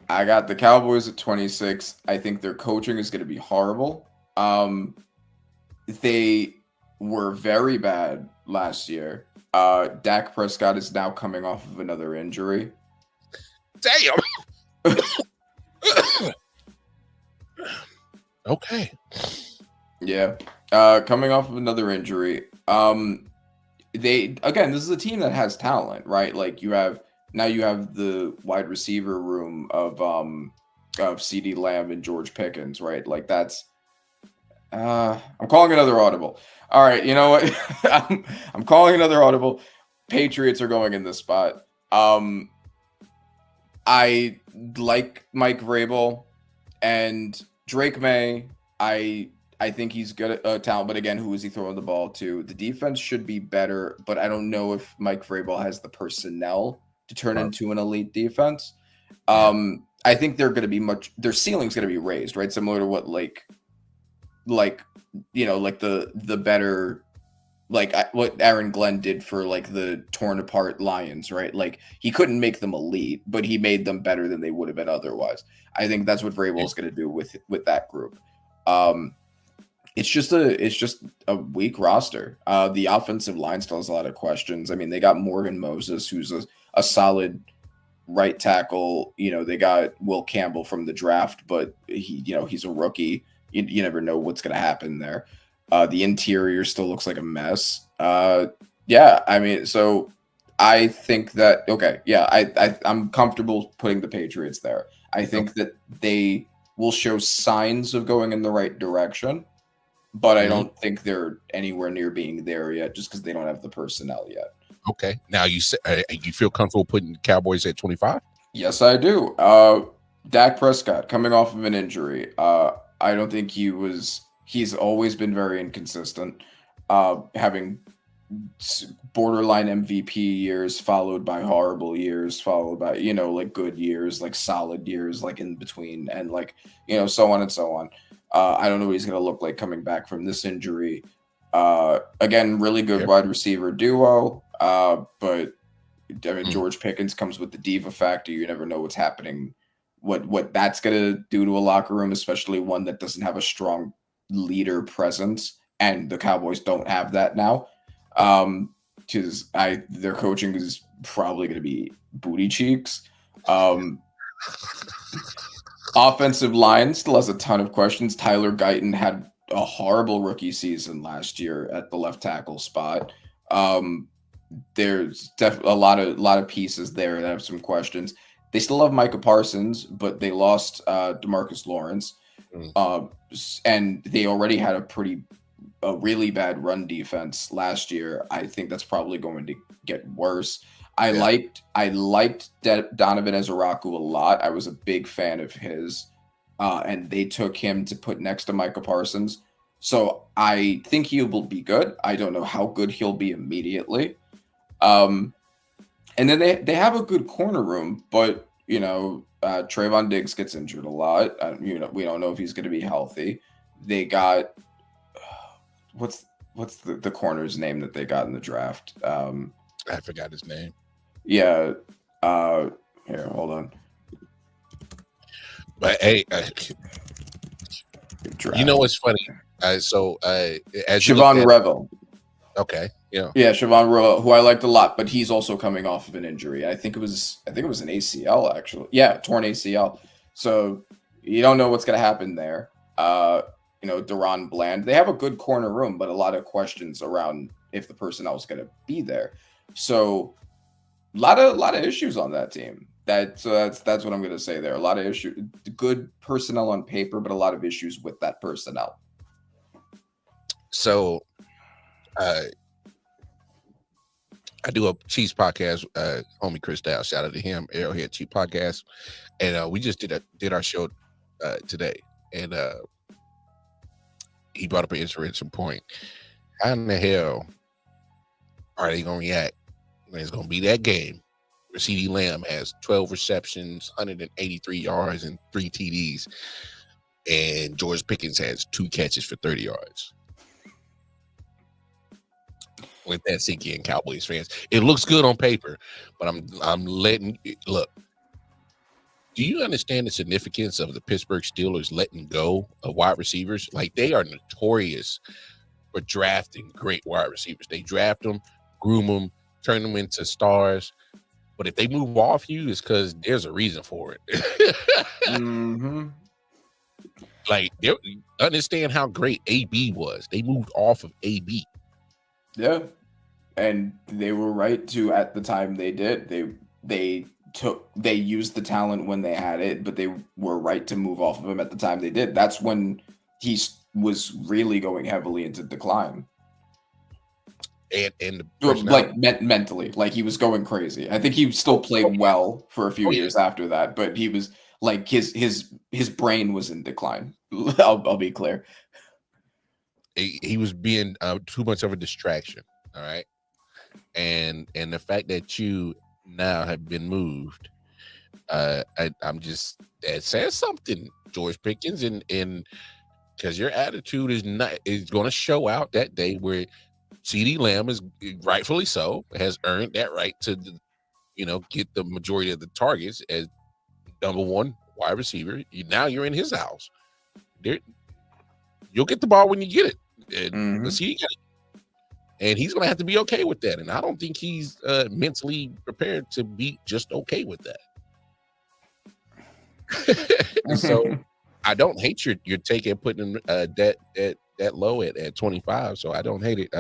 I got the Cowboys at 26. I think their coaching is going to be horrible. They were very bad last year. Dak Prescott is now coming off of another injury. Damn. Okay. Yeah. Coming off of another injury. This is a team that has talent, right? Like you have the wide receiver room of CeeDee Lamb and George Pickens, right? Like that's I'm calling another audible. All right, you know what? I'm calling another audible. Patriots are going in this spot. I like Mike Vrabel and Drake May. I think he's good at talent, but again, who is he throwing the ball to? The defense should be better, but I don't know if Mike Vrabel has the personnel to turn into an elite defense. I think they're going to be their ceiling's going to be raised, right? Similar to what the better, what Aaron Glenn did for like the torn apart Lions, right? Like he couldn't make them elite, but he made them better than they would have been otherwise. I think that's what Vrabel is going to do with that group. It's just a weak roster. The offensive line still has a lot of questions. I mean, they got Morgan Moses, who's a solid right tackle. You know, they got Will Campbell from the draft, but he's a rookie. You never know what's going to happen there. The interior still looks like a mess. I mean, so I think that I'm comfortable putting the Patriots there. I think that they will show signs of going in the right direction, but I don't think they're anywhere near being there yet, just because they don't have the personnel yet. Okay. Now you feel comfortable putting the Cowboys at 25? Yes, I do. Dak Prescott coming off of an injury. I don't think he's always been very inconsistent, having borderline MVP years followed by horrible years, followed by, like good years, like solid years, like in between, and like, so on and so on. I don't know what he's going to look like coming back from this injury. Again, really good wide receiver duo. But I mean, George Pickens comes with the diva factor. You never know what's happening, what that's going to do to a locker room, especially one that doesn't have a strong leader presence. And the Cowboys don't have that now. Because their coaching is probably going to be booty cheeks. Offensive line still has a ton of questions. Tyler Guyton had a horrible rookie season last year at the left tackle spot. There's definitely a lot of pieces there that have some questions. They still have Micah Parsons, but they lost DeMarcus Lawrence, and they already had a really bad run defense last year. I think that's probably going to get worse. I liked Donovan Ezeraku a lot. I was a big fan of his, and they took him to put next to Micah Parsons. So I think he will be good. I don't know how good he'll be immediately. And then they have a good corner room, but Trayvon Diggs gets injured a lot. We don't know if he's going to be healthy. They got what's the corner's name that they got in the draft? I forgot his name. Yeah. Here, hold on. But hey, you know what's funny? As Siobhan Revel. Okay. Yeah. Yeah, Siobhan Revel, who I liked a lot, but he's also coming off of an injury. I think it was an ACL actually. Yeah, torn ACL. So you don't know what's gonna happen there. Deron Bland. They have a good corner room, but a lot of questions around if the personnel is gonna be there. So a lot of issues on that team. That's what I'm gonna say there. A lot of issues, good personnel on paper, but a lot of issues with that personnel. So I do a Chiefs podcast, homie Chris Dow, shout out to him, Arrowhead Chiefs podcast. And we just did our show today. And he brought up an interesting point. How in the hell are they gonna react when it's gonna be that game where CeeDee Lamb has 12 receptions, 183 yards, and 3 TDs, and George Pickens has 2 catches for 30 yards? Let that sink in, Cowboys fans. It looks good on paper, but I'm letting look. Do you understand the significance of the Pittsburgh Steelers letting go of wide receivers? Like, they are notorious for drafting great wide receivers. They draft them, groom them, turn them into stars. But if they move off you, it's because there's a reason for it. Like, understand how great AB was. They moved off of AB. Yeah, and they were right to at the time they did. They used the talent when they had it, but they were right to move off of him at the time they did. That's when he was really going heavily into decline. And like mentally, like he was going crazy. I think he still played well for a few years after that, but he was like his brain was in decline. I'll be clear. He was being too much of a distraction. All right. And the fact that you now have been moved, I'm just, it says something, George Pickens, and because your attitude is going to show out that day where CeeDee Lamb is rightfully so has earned that right to get the majority of the targets as number one wide receiver. Now you're in his house. You'll get the ball when you get it. And let's see, and he's gonna have to be okay with that. And I don't think he's mentally prepared to be just okay with that. So I don't hate your take at putting that low at 25. So I don't hate it.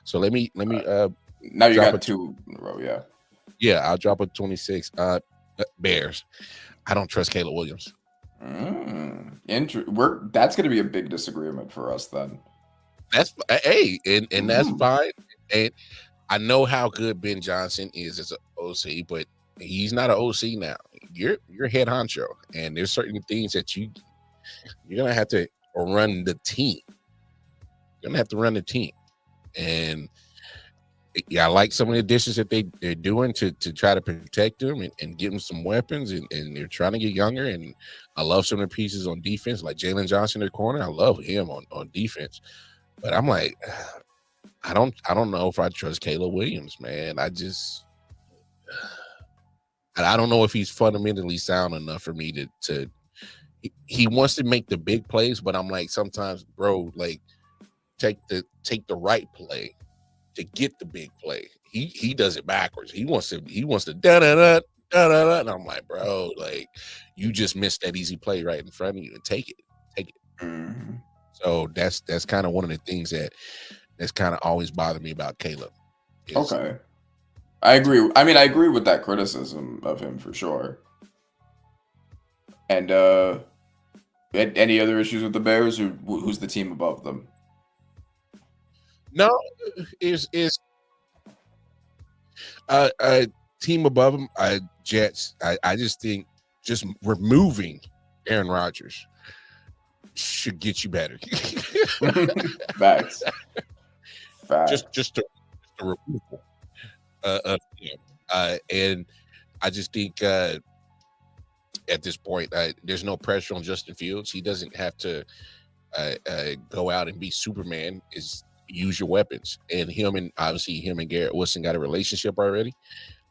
So let me now you got 2 in a row, yeah. Yeah, I'll drop a 26. Bears. I don't trust Caleb Williams. That's going to be a big disagreement for us then. That's and that's fine. And I know how good Ben Johnson is as an OC, but he's not an OC now. You're head honcho, and there's certain things that you're gonna have to run the team. You're gonna have to run the team, and yeah, I like some of the additions that they're doing to try to protect them and give them some weapons, and they're trying to get younger. And I love some of the pieces on defense, like Jalen Johnson in the corner. I love him on defense, but I'm like, I don't know if I trust Caleb Williams, man. I don't know if he's fundamentally sound enough for me to. He wants to make the big plays, but I'm like, sometimes, bro, like take the right play to get the big play. He does it backwards. He wants to da da da da da, and I'm like, bro, like you just missed that easy play right in front of you, and take it. Mm-hmm. So that's kind of one of the things that's kind of always bothered me about Caleb. Okay, I agree. I mean, I agree with that criticism of him for sure. And any other issues with the Bears, or who's the team above them? No, is a team above them. Jets. I just think just removing Aaron Rodgers should get you better. Facts. Just a removal. And I just think at this point, there's no pressure on Justin Fields. He doesn't have to go out and be Superman. Use your weapons, and him and Garrett Wilson got a relationship already.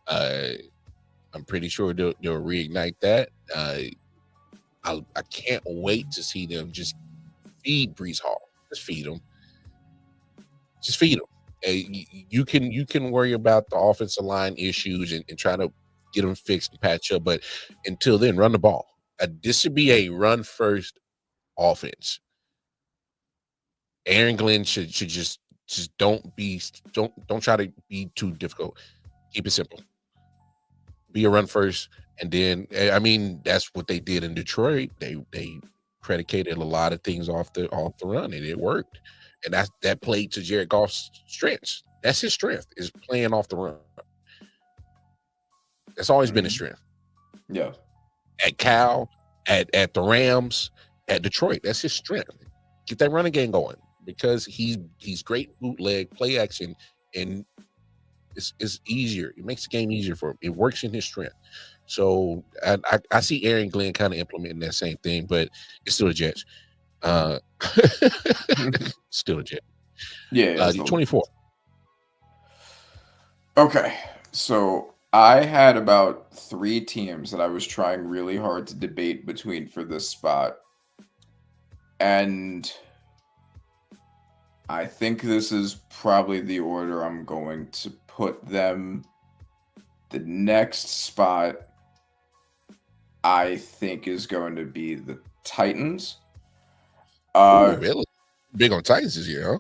I'm pretty sure they'll reignite that. I can't wait to see them just feed Breece Hall. Just feed him. You can worry about the offensive line issues and try to get them fixed and patch up, but until then, run the ball. This should be a run first offense. Aaron Glenn should just don't try to be too difficult. Keep it simple. Be a run first, and then I mean that's what they did in Detroit. They predicated a lot of things off the run, and it worked. And that played to Jared Goff's strengths. That's his strength, is playing off the run. That's always been his strength. Yeah. At Cal, at the Rams, at Detroit, that's his strength. Get that running game going, because he's great bootleg, play action, and it's easier. It makes the game easier for him. It works in his strength. So I see Aaron Glenn kind of implementing that same thing, but it's still a Jets. Still a Jet. Yeah. 24. Okay. So I had about 3 teams that I was trying really hard to debate between for this spot. And I think this is probably the order I'm going to put them. The next spot, I think, is going to be the Titans. Really? Big on Titans this year, huh?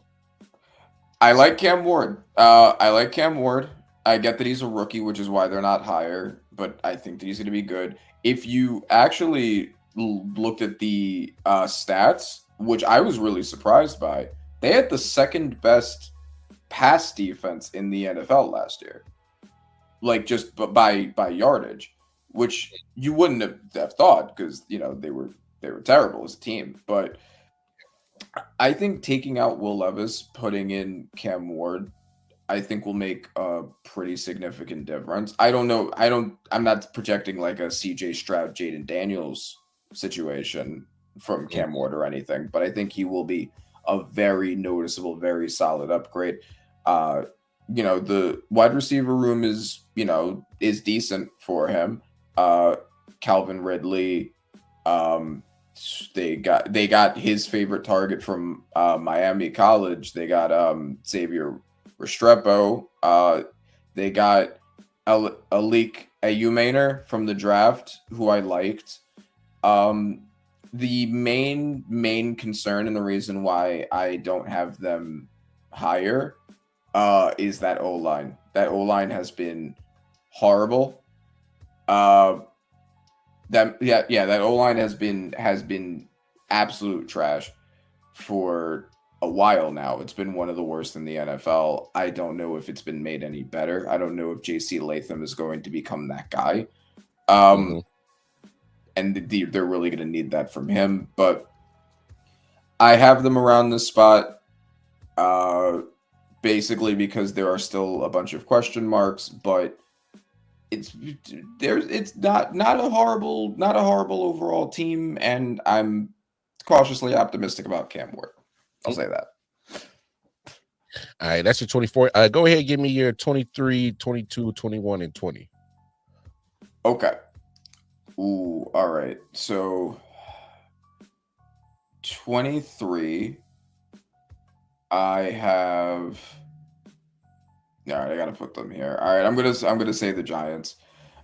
I like Cam Ward. I get that he's a rookie, which is why they're not higher, but I think that he's going to be good. If you actually looked at the stats, which I was really surprised by, they had the second best pass defense in the NFL last year, like just by yardage, which you wouldn't have thought, because they were terrible as a team. But I think taking out Will Levis, putting in Cam Ward, I think will make a pretty significant difference. I don't know. I'm not projecting like a CJ Stroud, Jaden Daniels situation from Cam Ward or anything, but I think he will be a very noticeable, very solid upgrade. The wide receiver room is decent for him. Calvin Ridley, they got his favorite target from Miami College. They got Xavier Restrepo. They got Alik Ayumaner from the draft, who I liked. The main concern and the reason why I don't have them higher is that O-line. That O-line has been horrible. That O-line has been absolute trash for a while now. It's been one of the worst in the NFL. I don't know if it's been made any better. I don't know if JC Latham is going to become that guy. And they're really going to need that from him. But I have them around this spot, basically because there are still a bunch of question marks. But it's not a horrible overall team, and I'm cautiously optimistic about Cam Ward. I'll say that. All right, that's your 24. Go ahead, give me your 23, 22, 21, and 20. Okay. Ooh, all right. So 23, I have. All right, I gotta put them here. All right, I'm gonna say the Giants.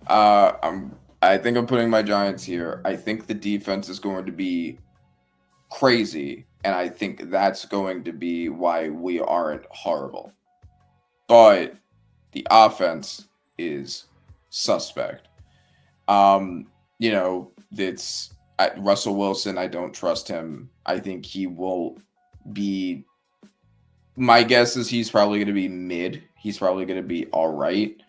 I think I'm putting my Giants here. I think the defense is going to be crazy, and I think that's going to be why we aren't horrible. But the offense is suspect. It's Russell Wilson. I don't trust him. I think he will be. My guess is he's probably going to be mid. He's probably going to be all right.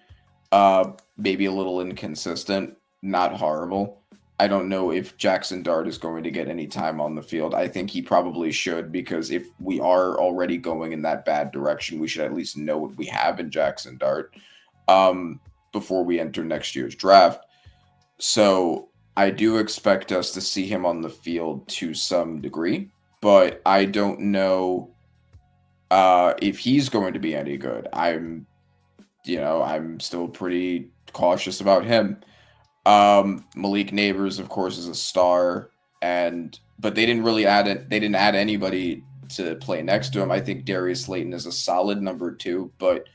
Maybe a little inconsistent, not horrible. I don't know if Jackson Dart is going to get any time on the field. I think he probably should, because if we are already going in that bad direction, we should at least know what we have in Jackson Dart before we enter next year's draft. So I do expect us to see him on the field to some degree, but I don't know if he's going to be any good. I'm still pretty cautious about him. Malik Neighbors, of course, is a star, but they didn't add anybody to play next to him. I think Darius Slayton is a solid number 2, but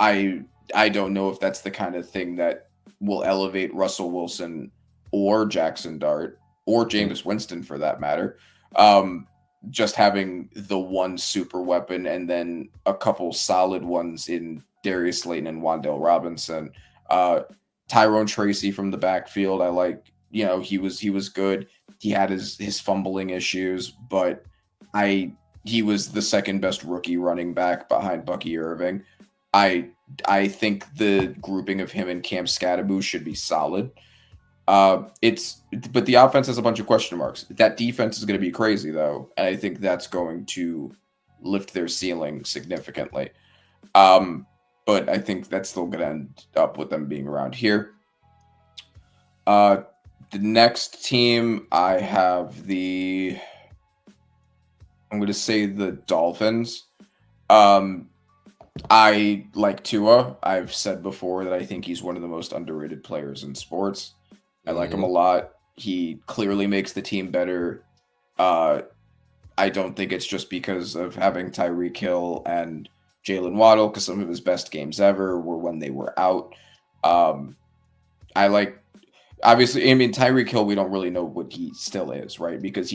I don't know if that's the kind of thing that will elevate Russell Wilson or Jackson Dart or Jameis Winston, for that matter. Just having the one super weapon and then a couple solid ones in Darius Slayton and Wan'Dale Robinson. Tyrone Tracy from the backfield, I like. He was good. He had his fumbling issues, but he was the second best rookie running back behind Bucky Irving. I think the grouping of him and Cam Scatterbo should be solid. But the offense has a bunch of question marks. That defense is going to be crazy, though, and I think that's going to lift their ceiling significantly. But I think that's still going to end up with them being around here. The next team, I have I'm going to say the Dolphins. I like Tua. I've said before that I think he's one of the most underrated players in sports. I like him a lot. He clearly makes the team better. I don't think it's just because of having Tyreek Hill and Jalen Waddle, because some of his best games ever were when they were out. Tyreek Hill, we don't really know what he still is, right? Because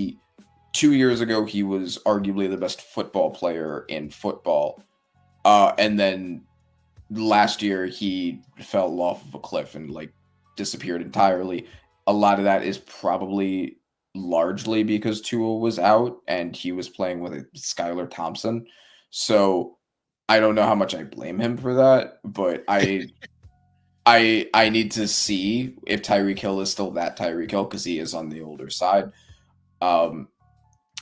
2 years ago, he was arguably the best football player in football. And then last year, he fell off of a cliff and disappeared entirely. A lot of that is probably largely because Tua was out and he was playing with Skylar Thompson. So I don't know how much I blame him for that, but I need to see if Tyreek Hill is still that Tyreek Hill, because he is on the older side. And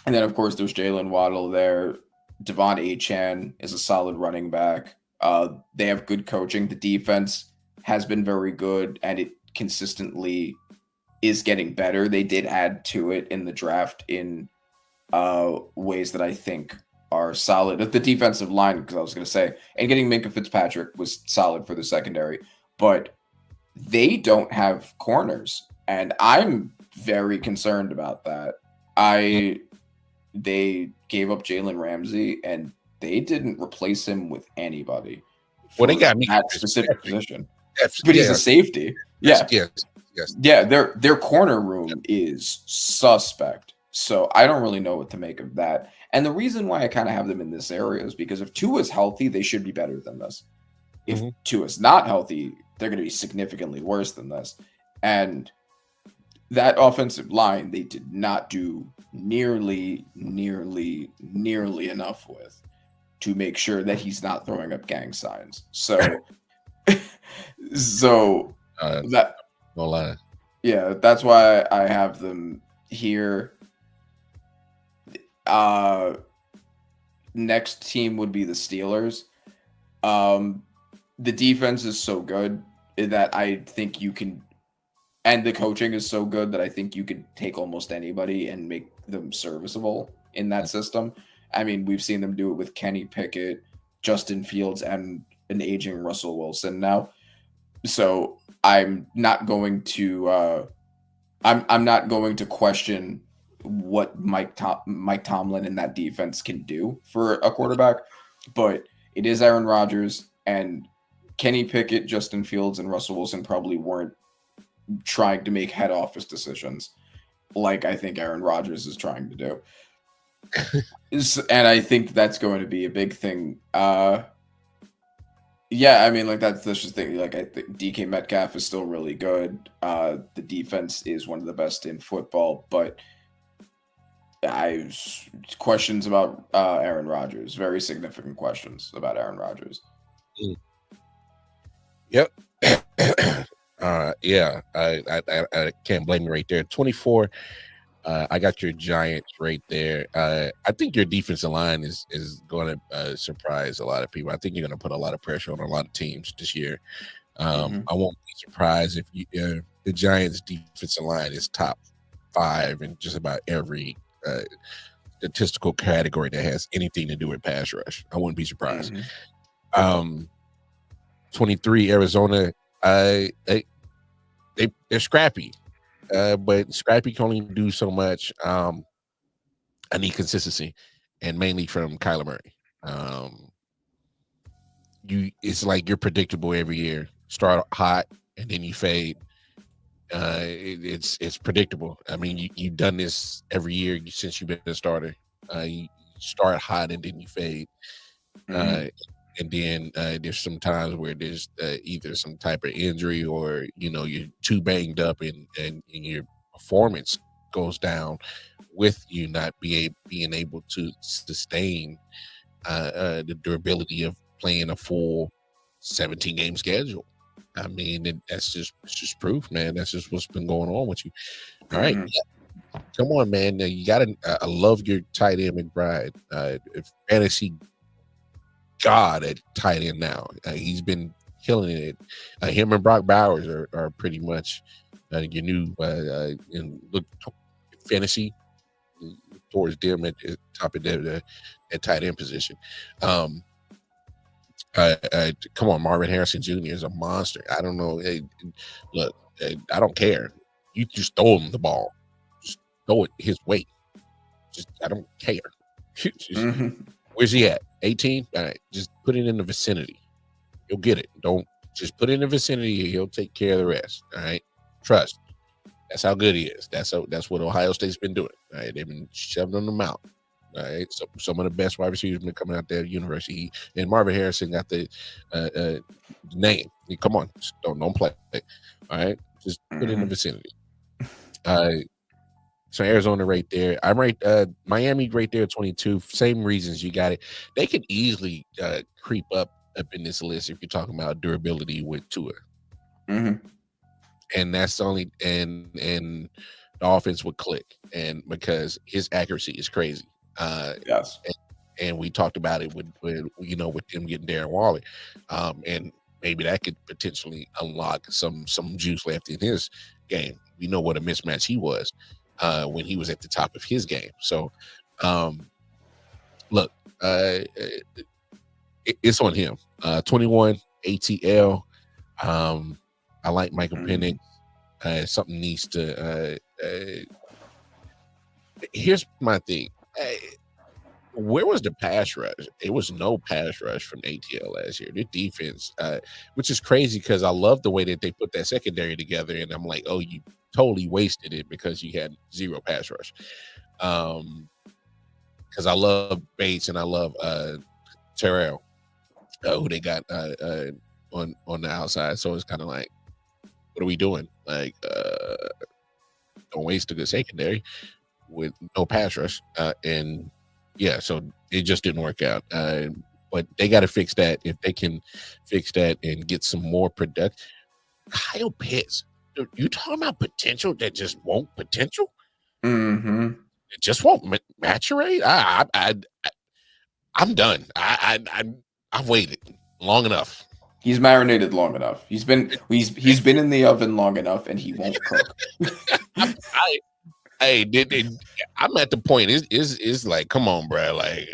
then, of course, there's Jalen Waddle there. Devon Achane is a solid running back. They have good coaching. The defense has been very good, and it consistently is getting better. They did add to it in the draft in ways that I think are solid. The defensive line, because I was going to say, and getting Minkah Fitzpatrick was solid for the secondary, but they don't have corners, and I'm very concerned about that. They gave up Jalen Ramsey, and they didn't replace him with anybody. Well, they got that specific position, but he's a safety. Yes. Yeah. Their corner room is suspect. So I don't really know what to make of that. And the reason why I kind of have them in this area is because if Tua is healthy, they should be better than this. If Tua is not healthy, they're going to be significantly worse than this. And that offensive line, they did not do nearly enough with to make sure that he's not throwing up gang signs. So, that no lie. Yeah, that's why I have them here. Next team would be the Steelers. The defense is so good that I think you can, and the coaching is so good that I think you could take almost anybody and make them serviceable in that system. I mean, we've seen them do it with Kenny Pickett, Justin Fields, and an aging Russell Wilson now. So I'm not going to I'm not going to question what Mike Tomlin and that defense can do for a quarterback, but it is Aaron Rodgers, and Kenny Pickett, Justin Fields, and Russell Wilson probably weren't trying to make head office decisions like I think Aaron Rodgers is trying to do. And I think that's going to be a big thing. Yeah, I mean, like that's just the thing. Like I think DK Metcalf is still really good. The defense is one of the best in football, but questions about Aaron Rodgers, very significant questions about Aaron Rodgers. Yep. Yeah, I can't blame you right there. 24. I got your Giants right there. I think your defensive line is going to surprise a lot of people. I think you're going to put a lot of pressure on a lot of teams this year. I won't be surprised if the Giants' defensive line is top 5 in just about every statistical category that has anything to do with pass rush. I wouldn't be surprised. 23 Arizona. They're scrappy. But Scrappy can only do so much. I need consistency, and mainly from Kyler Murray. It's like you're predictable every year. Start hot and then you fade. It's predictable. I mean, you've done this every year since you've been a starter. You start hot and then you fade. And then there's some times where there's either some type of injury or you're too banged up and your performance goes down with you not being able to sustain the durability of playing a full 17 game schedule. I mean, it's just proof, man. That's just what's been going on with you. All right, come on, man. You gotta. I love your tight end McBride. Fantasy God at tight end now. He's been killing it. Him and Brock Bowers are pretty much your new look fantasy towards them at the top of the tight end position. Come on, Marvin Harrison Jr. is a monster. I don't know. Hey, look, I don't care. You just throw him the ball. Just throw it his way. I don't care. Where's he at? 18? All right, just put it in the vicinity. You'll get it. Don't just put it in the vicinity. He'll take care of the rest. All right, trust. That's how good he is. That's what Ohio State's been doing. All right, they've been shoving them out. All right, so some of the best wide receivers have been coming out there at university. And Marvin Harrison got the name. Come on, just don't play. All right, just put it in the vicinity. So Arizona right there. I'm right. Miami right there, 22. Same reasons you got it. They could easily creep up in this list if you're talking about durability with Tua. And that's the only and the offense would click, and because his accuracy is crazy. Yes. And we talked about it with them getting Darren Waller, and maybe that could potentially unlock some juice left in his game. We know what a mismatch he was. When he was at the top of his game. So, look, it's on him. 21 ATL. I like Michael Penix. Something needs to. Here's my thing. Where was the pass rush? It was no pass rush from ATL last year. The defense, which is crazy because I love the way that they put that secondary together, and I'm like, oh, you totally wasted it because you had zero pass rush. Because I love Bates and I love Terrell, who they got on the outside. So it's kind of like, what are we doing? Like, don't waste a good secondary with no pass rush. And yeah, so it just didn't work out. But they got to fix that. If they can fix that and get some more product. Kyle Pitts, dude, you talking about potential that just won't potential? Mm-hmm. It just won't maturate. I'm done. I've waited long enough. He's marinated long enough. He's been in the oven long enough, and he won't cook. I'm at the point. Is like, come on, bro. Like,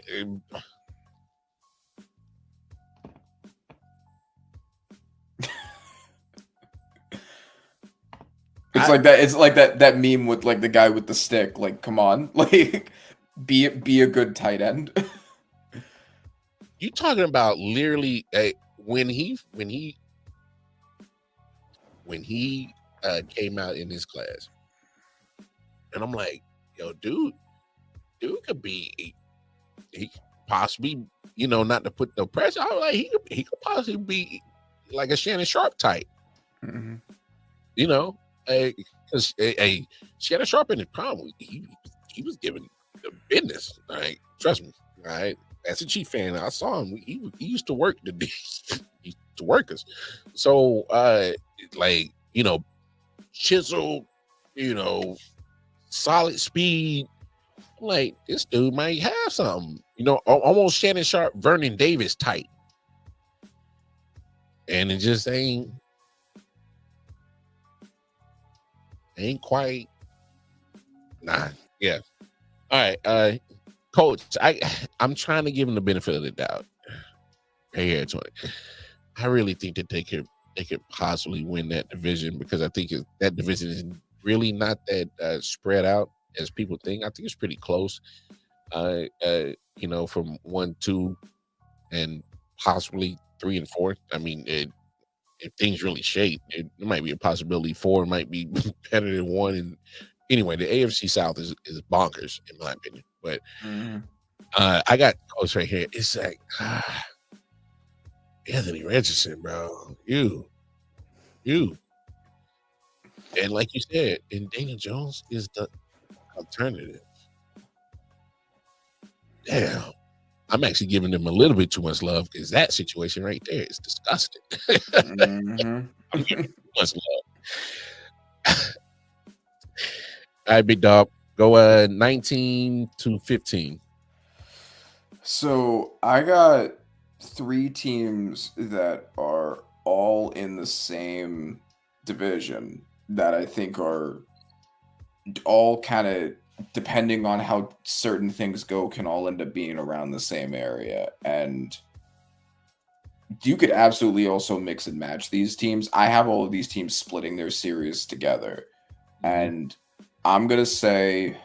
it's like that. It's like that meme with like the guy with the stick. Like, come on, like, be a good tight end. You talking about literally when he came out in his class, and I'm like, yo, dude could be, he possibly, not to put no pressure. I was like, he could possibly be like a Shannon Sharp type, Mm-hmm. Because Shannon Sharp in his prime, he was giving the business. Like, trust me, all right. As a Chief fan, I saw him. He used to work he used to work us. So, chisel, solid speed. Like, this dude might have something. Almost Shannon Sharp, Vernon Davis type. And it just ain't quite. Nah. Yeah. All right. Coach, I'm trying to give him the benefit of the doubt. Hey, here, Tony. I really think that they could possibly win that division, because I think that division is really not that spread out as people think. I think it's pretty close. From 1, 2, and possibly 3 and 4. I mean, if things really shape, it might be a possibility 4 might be better than 1. And anyway, the AFC South is bonkers in my opinion. But I got Coach right here. It's like Anthony Richardson, bro. You. And like you said, and Daniel Jones is the alternative. Damn. I'm actually giving them a little bit too much love, because that situation right there is disgusting. Mm-hmm. I'm giving too much love. All right, big dog. Go 19 to 15. So I got 3 teams that are all in the same division that I think are all kind of, depending on how certain things go, can all end up being around the same area. And you could absolutely also mix and match these teams. I have all of these teams splitting their series together. And I'm going to say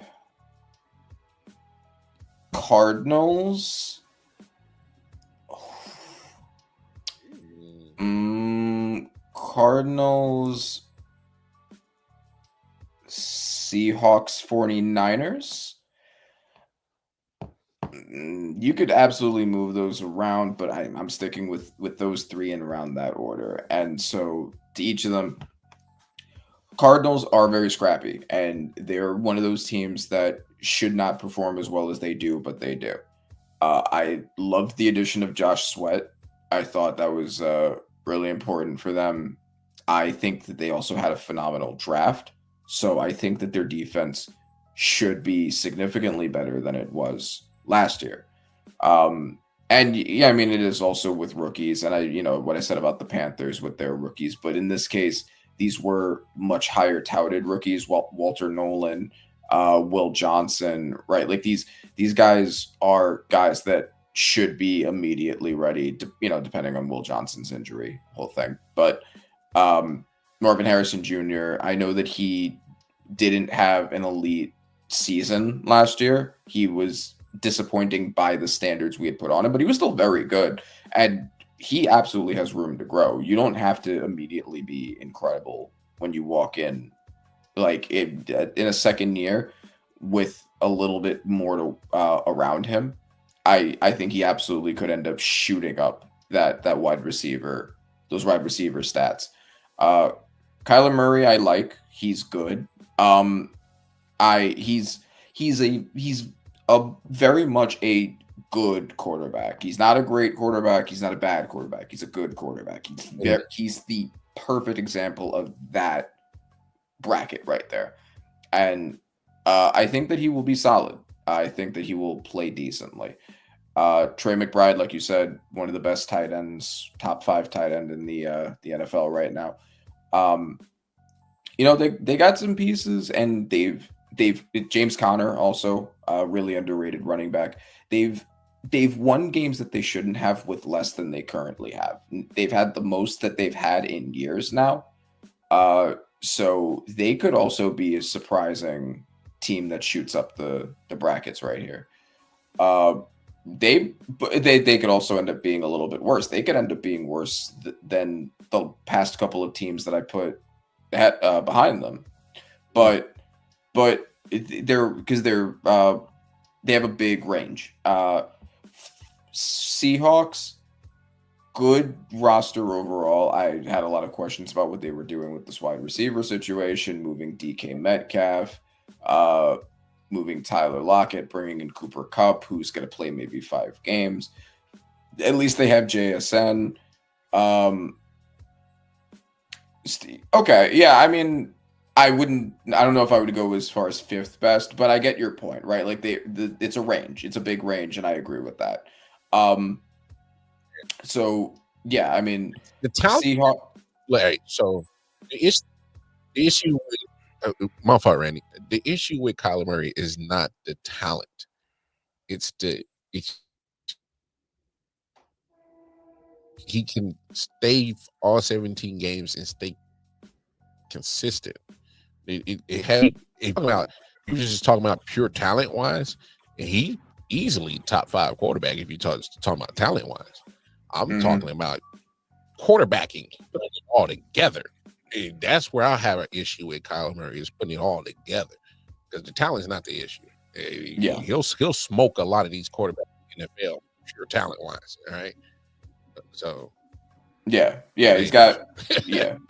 Cardinals. Cardinals, Seahawks, 49ers. You could absolutely move those around, but I'm sticking with those 3 and around that order. And so to each of them, Cardinals are very scrappy, and they're one of those teams that should not perform as well as they do, but they do. I loved the addition of Josh Sweat. I thought that was really important for them. I think that they also had a phenomenal draft. So I think that their defense should be significantly better than it was last year. And yeah, I mean, it is also with rookies. And what I said about the Panthers with their rookies, but in this case, these were much higher touted rookies. Walter Nolan, Will Johnson, right? Like these guys are guys that should be immediately ready to, depending on Will Johnson's injury, whole thing. But Marvin Harrison Jr., I know that he didn't have an elite season last year. He was disappointing by the standards we had put on him, but he was still very good. And he absolutely has room to grow. You don't have to immediately be incredible when you walk in, like in a second year with a little bit more to around him. I think he absolutely could end up shooting up that wide receiver those wide receiver stats. Kyler Murray, I like. He's good. He's a very much a good quarterback. He's not a great quarterback. He's not a bad quarterback. He's a good quarterback. He's the perfect example of that bracket right there. And I think that he will be solid. I think that he will play decently. Trey McBride, like you said, one of the best tight ends, top 5 tight end in the NFL right now. They got some pieces, and they've James Conner also really underrated running back. They've won games that they shouldn't have with less than they currently have. They've had the most that they've had in years now. So they could also be a surprising team that shoots up the brackets right here. They could also end up being a little bit worse. They could end up being worse than the past couple of teams that I put behind them. But they have a big range. Seahawks, good roster overall. I had a lot of questions about what they were doing with this wide receiver situation, moving DK Metcalf, moving Tyler Lockett, bringing in Cooper Kupp, who's going to play maybe 5 games. At least they have JSN. Okay, yeah, I mean, I don't know if I would go as far as 5th best, but I get your point, right? Like it's a range. It's a big range, and I agree with that. So yeah, I mean, the talent. Larry, so the issue with my fault, Randy. The issue with Kyler Murray is not the talent; it's he can stay all 17 games and stay consistent. You were just talking about pure talent wise, and he easily top 5 quarterback if you talking about talent wise. I'm talking about quarterbacking, putting it all together. And that's where I have an issue with Kyler Murray, is putting it all together, because the talent is not the issue. Yeah, he'll smoke a lot of these quarterbacks in the NFL pure talent wise. All right, so yeah, he's got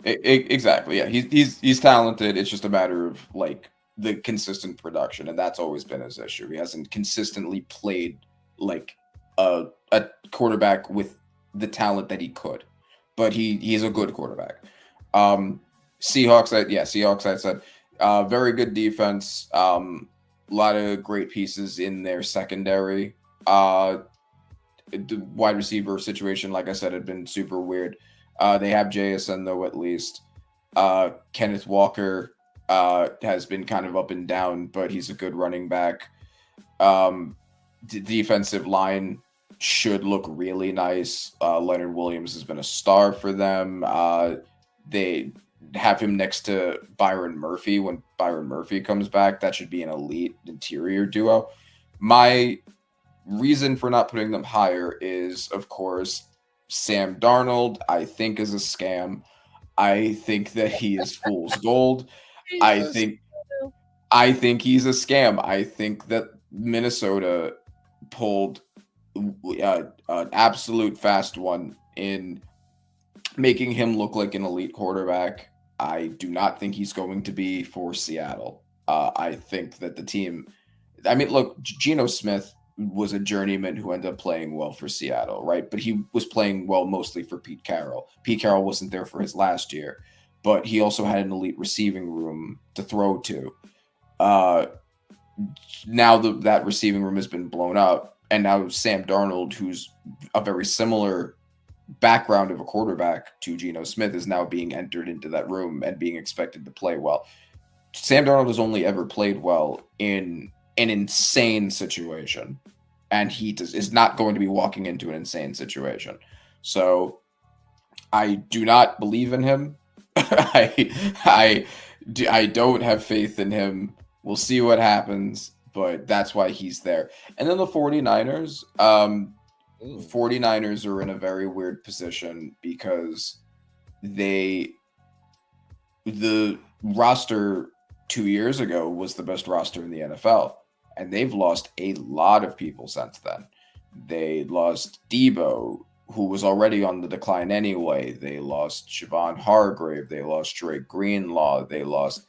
exactly. Yeah, he's talented. It's just a matter of like the consistent production, and that's always been his issue. He hasn't consistently played like a quarterback with the talent that he could, but he's a good quarterback. Seahawks, I said, very good defense. A lot of great pieces in their secondary. The wide receiver situation, like I said, had been super weird. They have JSN though, at least. Kenneth Walker has been kind of up and down, but he's a good running back. The defensive line should look really nice. Leonard Williams has been a star for them. They have him next to Byron Murphy. When Byron Murphy comes back, that should be an elite interior duo. My reason for not putting them higher is, of course, Sam Darnold, I think, is a scam. I think that he is fool's gold. I think he's a scam. I think that Minnesota pulled an absolute fast one in making him look like an elite quarterback. I do not think he's going to be for Seattle. I think that the team, I mean, look, Geno Smith was a journeyman who ended up playing well for Seattle, right? But he was playing well mostly for Pete Carroll. Pete Carroll wasn't there for his last year, but he also had an elite receiving room to throw to. Now that receiving room has been blown up, and now Sam Darnold, who's a very similar background of a quarterback to Geno Smith, is now being entered into that room and being expected to play well. Sam Darnold has only ever played well in an insane situation, and he is not going to be walking into an insane situation. So I do not believe in him. I don't have faith in him. We'll see what happens, but that's why he's there. And then the 49ers, 49ers are in a very weird position because the roster 2 years ago was the best roster in the NFL, and they've lost a lot of people since then. They lost Debo, who was already on the decline anyway. They lost Siobhan Hargrave. They lost Drake Greenlaw. They lost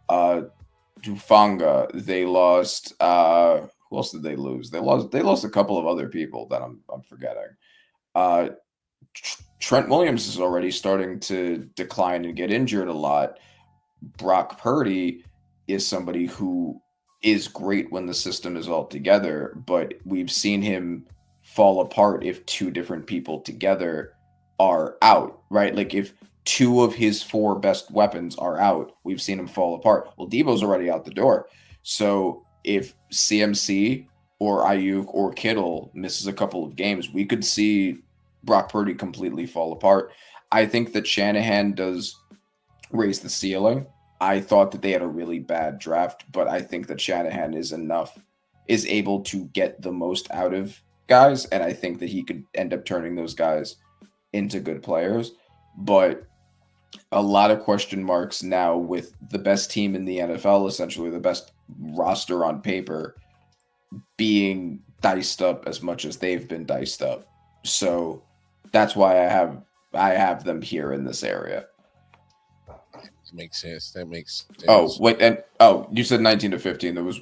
Dufanga. They lost who else did they lose? They lost a couple of other people that I'm forgetting. Trent Williams is already starting to decline and get injured a lot. Brock Purdy is somebody who is great when the system is all together, but we've seen him fall apart if two different people together are out, right? Like if two of his four best weapons are out, we've seen him fall apart. Well, Debo's already out the door. So if CMC or Ayuk or Kittle misses a couple of games, we could see Brock Purdy completely fall apart. I think that Shanahan does raise the ceiling. I thought that they had a really bad draft, but I think that Shanahan is able to get the most out of guys, and I think that he could end up turning those guys into good players. But a lot of question marks now with the best team in the NFL, essentially the best roster on paper, being diced up as much as they've been diced up. So that's why I have them here in this area. Makes sense. That makes sense. Oh, wait, and you said 19 to 15. It was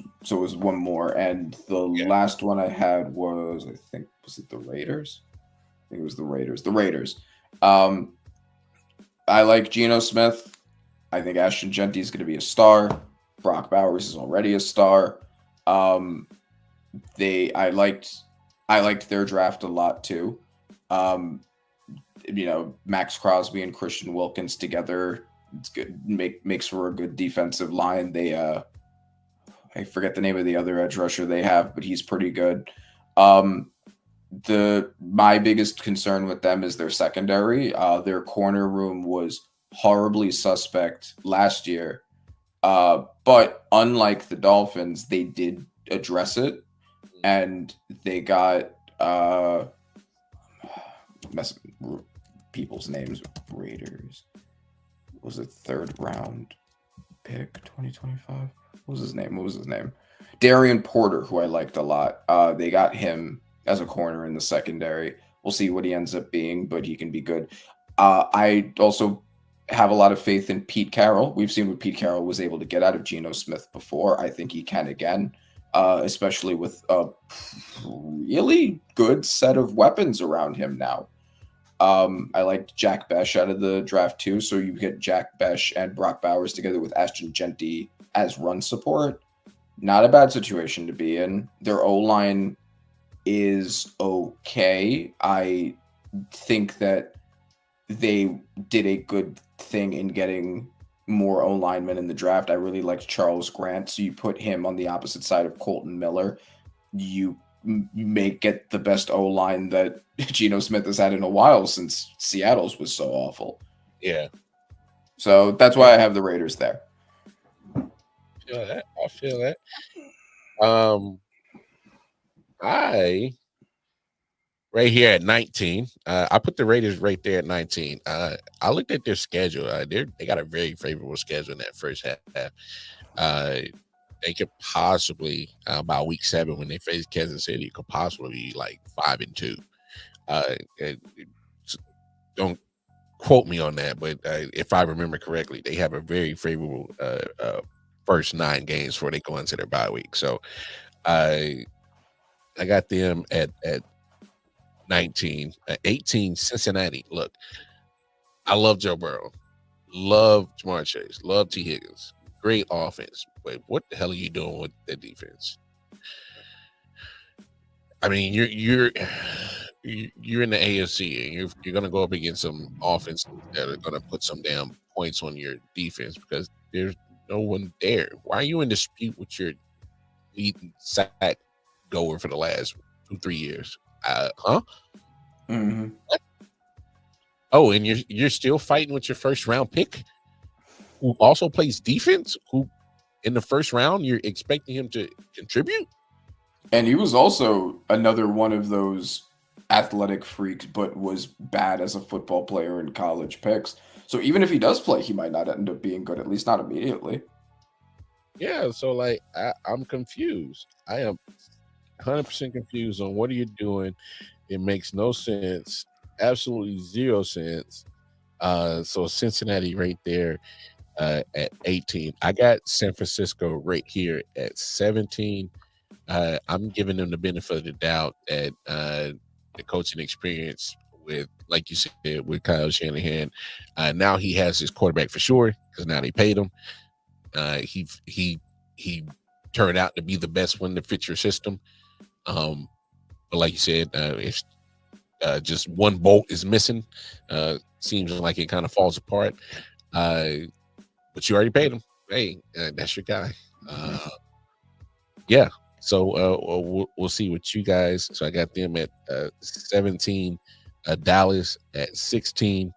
one more, and the last one I had was, I think, was it the Raiders? I think it was the Raiders. The Raiders. I like Geno Smith. I think Ashton Genty is going to be a star. Brock Bowers is already a star. I liked their draft a lot too. Max Crosby and Christian Wilkins together, it's good. Makes for a good defensive line. They I forget the name of the other edge rusher they have, but he's pretty good. My biggest concern with them is their secondary. Their corner room was horribly suspect last year. But unlike the Dolphins, they did address it, and they got people's names. Raiders. Was it third round pick 2025? What was his name? Darian Porter, who I liked a lot. They got him as a corner in the secondary. We'll see what he ends up being, but he can be good. I also have a lot of faith in Pete Carroll. We've seen what Pete Carroll was able to get out of Geno Smith before. I think he can again, especially with a really good set of weapons around him now. I liked Jack Besh out of the draft too. So you get Jack Besh and Brock Bowers together with Ashton Genty as run support. Not a bad situation to be in. Their O-line is okay. I think that they did a good thing in getting more O-linemen in the draft. I really liked Charles Grant. So you put him on the opposite side of Colton Miller. You may get the best O-line that Geno Smith has had in a while since Seattle's was so awful. Yeah. So that's why I have the Raiders there. I feel that. I right here at 19. I put the Raiders right there at 19. I looked at their schedule. They got a very favorable schedule in that first half. They could possibly by week 7 when they face Kansas City, could possibly be like 5-2. Don't quote me on that, but if I remember correctly, they have a very favorable first 9 games before they go into their bye week. So I got them at 19. 18, Cincinnati. Look, I love Joe Burrow, love Jamar Chase, love T. Higgins. Great offense. But what the hell are you doing with the defense? I mean, you're in the AFC, and you're going to go up against some offense that are going to put some damn points on your defense because there's no one there. Why are you in dispute with your lead sack goer for the last 2-3 years? Huh? Mm-hmm. What? Oh, and you're still fighting with your first round pick, who also plays defense, who in the first round you're expecting him to contribute? And he was also another one of those athletic freaks, but was bad as a football player in college picks. So even if he does play, he might not end up being good, at least not immediately. Yeah, so like I'm confused. I am 100% confused on what are you doing. It makes no sense absolutely 0 sense. So Cincinnati right there at 18. I got San Francisco right here at 17. I'm giving them the benefit of the doubt that the coaching experience with, like you said, with Kyle Shanahan. Now he has his quarterback for sure because now they paid him. He turned out to be the best one to fit your system. But like you said, if just one bolt is missing, seems like it kind of falls apart. But you already paid him. Hey, that's your guy. Yeah. So we'll see what you guys. So I got them at 17, Dallas at 16.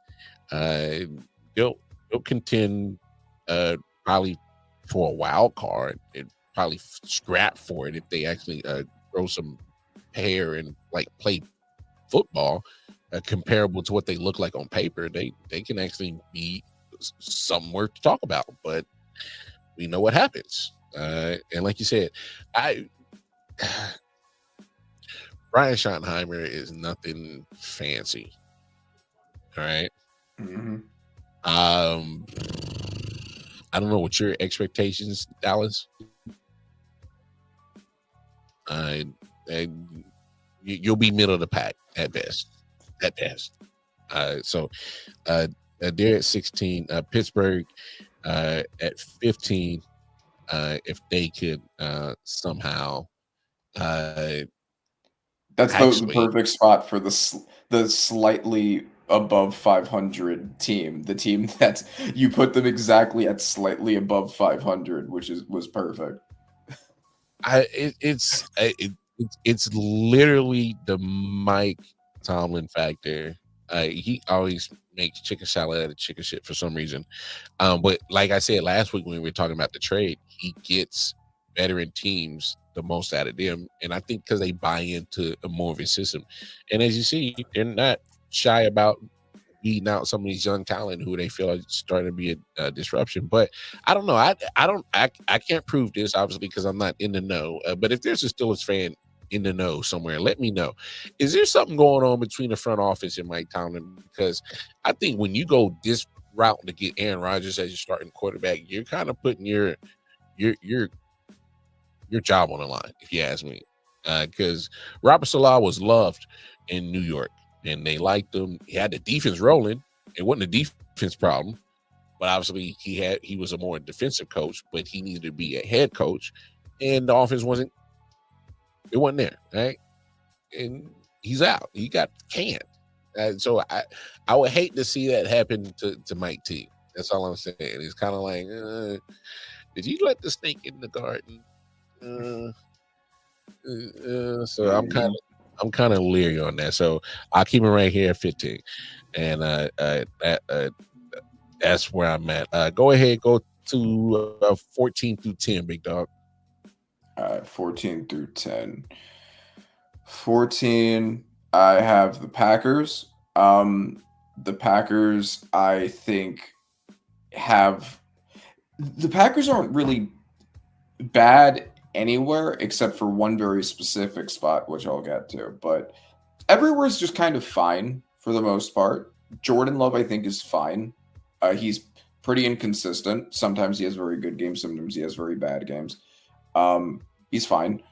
They'll contend probably for a wild card and probably scrap for it if they actually grow some hair and like play football comparable to what they look like on paper. They can actually be somewhere to talk about, but we know what happens. And like you said, Brian Schottenheimer is nothing fancy. All right. Mm-hmm. I don't know what your expectations, Dallas. You'll be middle of the pack at best. At best. So they're at 16. Pittsburgh at 15. If they could somehow. That's the perfect spot for the slightly above 500 team. The team that you put them exactly at slightly above 500, which was perfect. It's literally the Mike Tomlin factor. He always makes chicken salad out of chicken shit for some reason. But like I said last week when we were talking about the trade, he gets veteran teams the most out of them, and I think because they buy into a more of a system. And as you see, they're not shy about beating out some of these young talent who they feel are starting to be a disruption. But I don't know. I can't prove this obviously because I'm not in the know. But if there's a Steelers fan in the know somewhere, let me know. Is there something going on between the front office and Mike Tomlin? Because I think when you go this route to get Aaron Rodgers as your starting quarterback, you're kind of putting your job on the line, if you ask me. Because Robert Saleh was loved in New York, and they liked him. He had the defense rolling. It wasn't a defense problem, but obviously he was a more defensive coach, but he needed to be a head coach, and the offense wasn't there, right? And he's out. He got canned. So I would hate to see that happen to Mike T. That's all I'm saying. It's kind of like, did you let the snake in the garden? So I'm kind of leery on that. So I'll keep it right here at 15, and that's where I'm at. Go ahead, go to 14 through 10, big dog. 14 through 10. 14, I have the Packers. The Packers, I think, the Packers aren't really bad anywhere except for one very specific spot, which I'll get to. But everywhere is just kind of fine for the most part. Jordan Love, I think, is fine. He's pretty inconsistent. Sometimes he has very good games. Sometimes he has very bad games. He's fine.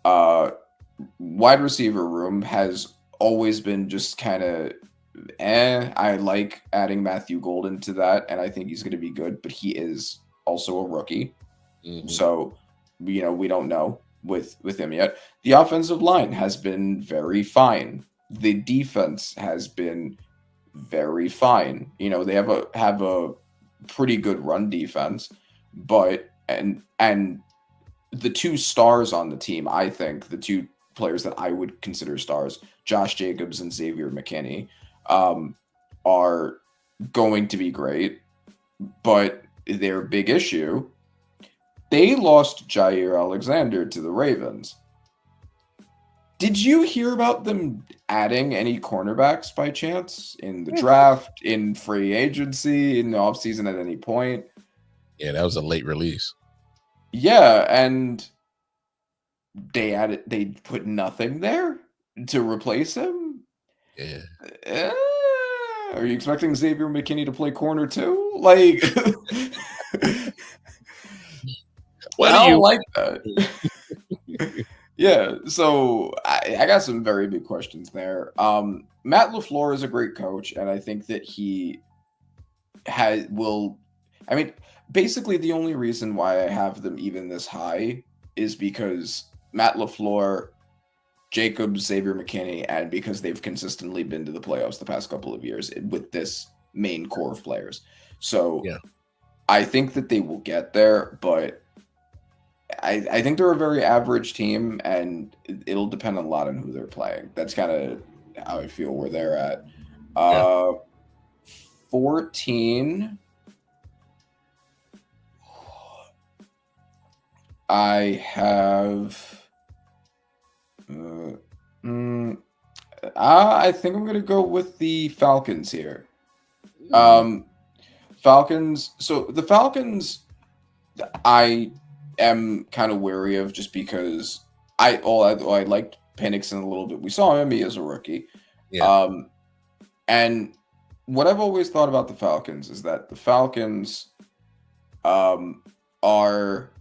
Wide receiver room has always been just kind of I like adding Matthew Golden to that, and I think he's going to be good, but he is also a rookie. Mm-hmm. So, we don't know with him yet. The offensive line has been very fine. The defense has been very fine. They have a pretty good run defense, but and the two stars on the team, I think, the two players that I would consider stars, Josh Jacobs and Xavier McKinney, are going to be great. But their big issue, they lost Jair Alexander to the Ravens. Did you hear about them adding any cornerbacks by chance in the draft, in free agency, in the offseason at any point? Yeah, that was a late release. Yeah, and they put nothing there to replace him. Yeah. Eh, are you expecting Xavier McKinney to play corner too? Like, What I do don't you? like that. Yeah, so I got some very big questions there. Matt LaFleur is a great coach, and I think that he will. I mean, basically, the only reason why I have them even this high is because Matt LaFleur, Jacobs, Xavier McKinney, and because they've consistently been to the playoffs the past couple of years with this main core of players. So Yeah. I think that they will get there, but I think they're a very average team, and it'll depend a lot on who they're playing. That's kind of how I feel where they're at. Yeah. 14. I have. I think I'm gonna go with the Falcons here. Falcons. So the Falcons, I am kind of wary of just because I liked Penixon a little bit. We saw him as a rookie. Yeah. And what I've always thought about the Falcons is that the Falcons are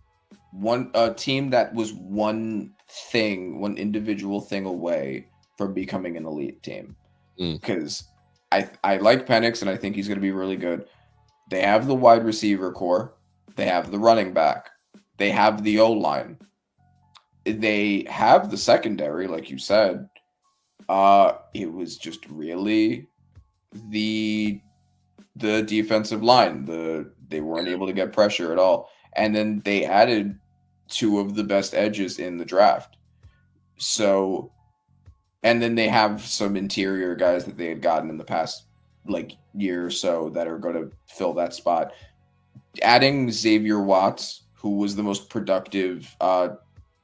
a team that was one individual thing away from becoming an elite team. Because I like Penix and I think he's going to be really good. They have the wide receiver core. They have the running back. They have the O-line. They have the secondary, like you said. It was just really the defensive line. They weren't able to get pressure at all. And then they added two of the best edges in the draft. So, and then they have some interior guys that they had gotten in the past year or so that are going to fill that spot. Adding Xavier Watts, who was the most productive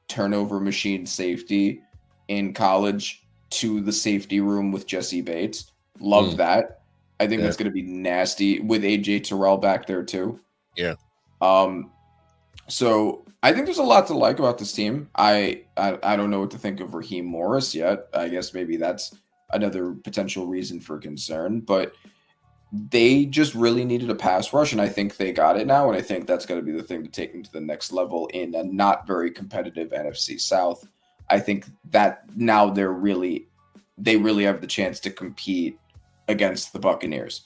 turnover machine safety in college, to the safety room with Jesse Bates. Love that. I think that's going to be nasty with AJ Terrell back there too. Yeah. So I think there's a lot to like about this team. I don't know what to think of Raheem Morris yet. I guess maybe that's another potential reason for concern, but they just really needed a pass rush, and I think they got it now, and I think that's going to be the thing to take them to the next level in a not very competitive NFC South. I think that now they really have the chance to compete against the Buccaneers.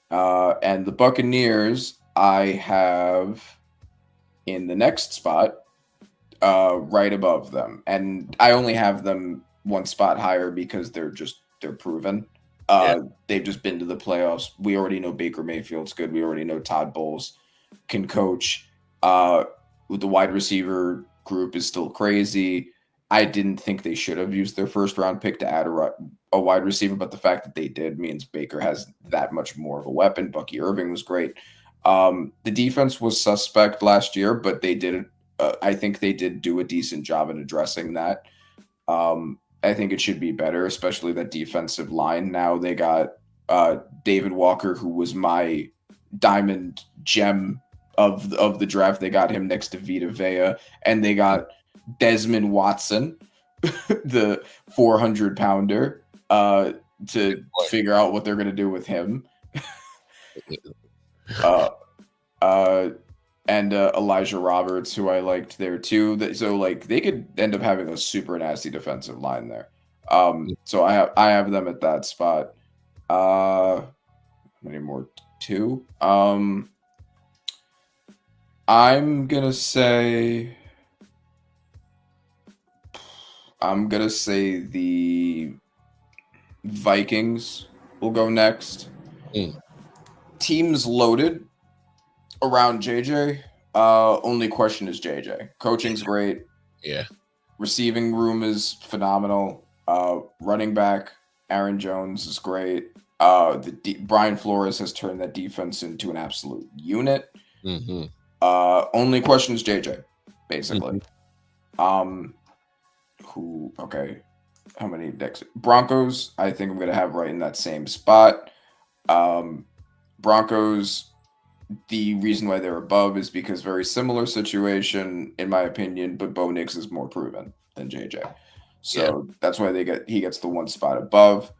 And the Buccaneers I have in the next spot, right above them. And I only have them one spot higher because they're proven. They've just been to the playoffs. We already know Baker Mayfield's good. We already know Todd Bowles can coach. The wide receiver group is still crazy. I didn't think they should have used their first round pick to add a wide receiver, but the fact that they did means Baker has that much more of a weapon. Bucky Irving was great. The defense was suspect last year, but they did. I think they did do a decent job in addressing that. I think it should be better, especially that defensive line. Now they got David Walker, who was my diamond gem of the draft. They got him next to Vita Vea, and they got Desmond Watson, the 400-pounder, to figure out what they're going to do with him. And Elijah Roberts, who I liked there too. So they could end up having a super nasty defensive line there. So I have them at that spot. How many more? 2. I'm gonna say the Vikings will go next. Teams loaded around JJ. Only question is JJ. Coaching's great. Yeah. Receiving room is phenomenal. Running back Aaron Jones is great. Brian Flores has turned that defense into an absolute unit. Only question is JJ, basically. Okay. How many decks? Broncos, I think I'm going to have right in that same spot. Broncos, the reason why they're above is because very similar situation, in my opinion, but Bo Nix is more proven than JJ. So that's why he gets the one spot above.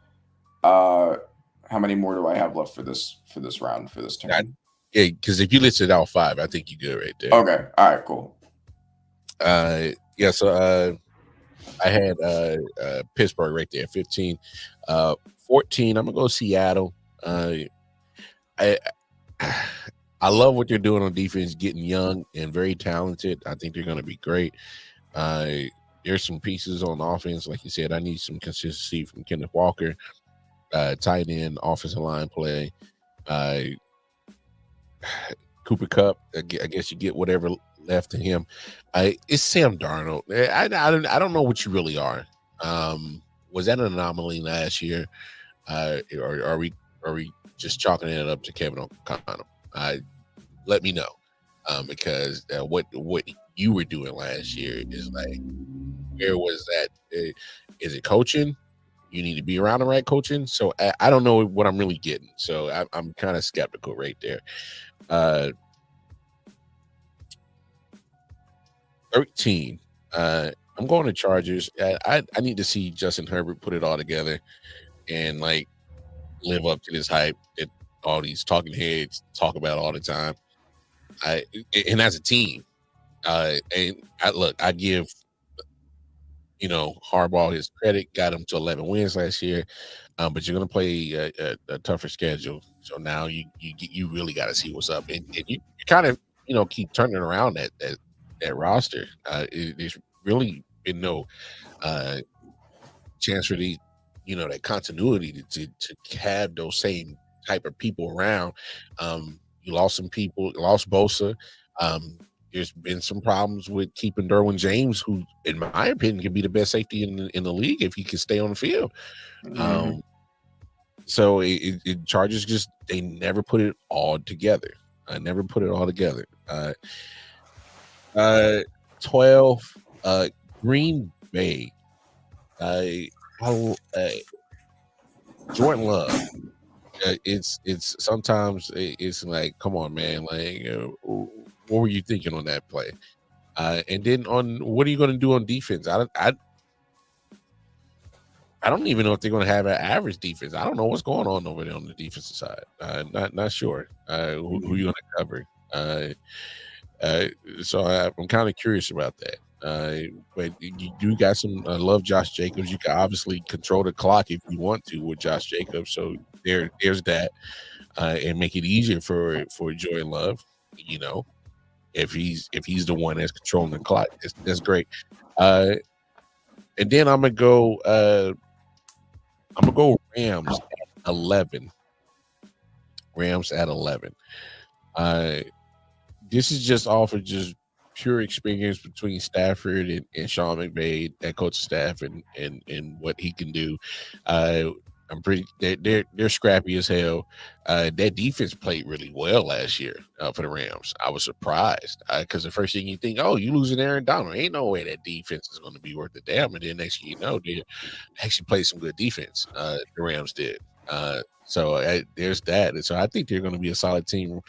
How many more do I have left for this round, for this turn? Yeah, because if you listed all 5, I think you're good right there. Okay. All right. Cool. Yeah. So I had Pittsburgh right there, 15. 14. I'm gonna go Seattle. I love what they're doing on defense, getting young and very talented. I think they're gonna be great. There's some pieces on offense, like you said. I need some consistency from Kenneth Walker, tight end, offensive line play. Cooper Kupp, I guess you get whatever left to him. It's Sam Darnold. I don't know what you really are. Was that an anomaly last year? Or are we just chalking it up to Kevin O'Connell? Let me know, because what you were doing last year is like, where was that? Is it coaching? You need to be around the right coaching. So I don't know what I'm really getting. So I'm kind of skeptical right there. 13. I'm going to Chargers. I need to see Justin Herbert put it all together and like live up to this hype that all these talking heads talk about all the time. And as a team, I give Harbaugh his credit. Got him to 11 wins last year, but you're going to play a tougher schedule. So now you really got to see what's up, and you kind of keep turning around that roster. There's really been no chance for the that continuity to have those same type of people around. You lost some people, lost Bosa. There's been some problems with keeping Derwin James, who, in my opinion, can be the best safety in the league if he can stay on the field. Mm-hmm. So Chargers just, they never put it all together. 12, Green Bay. Jordan Love. It's sometimes it's like, come on, man, like what were you thinking on that play? And then on what are you going to do on defense? I don't even know if they're going to have an average defense. I don't know what's going on over there on the defensive side. Not sure who you're going to cover. So I'm kind of curious about that. But you do got some love Josh Jacobs. You can obviously control the clock if you want to with Josh Jacobs. So there's that, and make it easier for Jordan Love. If he's the one that's controlling the clock, that's great. And then I'm gonna go Rams at 11. Rams at 11. This is just off of just pure experience between Stafford and Sean McVay, that coaching staff, and what he can do. I'm pretty. They're scrappy as hell. That defense played really well last year for the Rams. I was surprised because the first thing you think, oh, you losing Aaron Donald, ain't no way that defense is going to be worth a damn. And then next thing you know, they actually played some good defense. The Rams did. So there's that. And so I think they're going to be a solid team.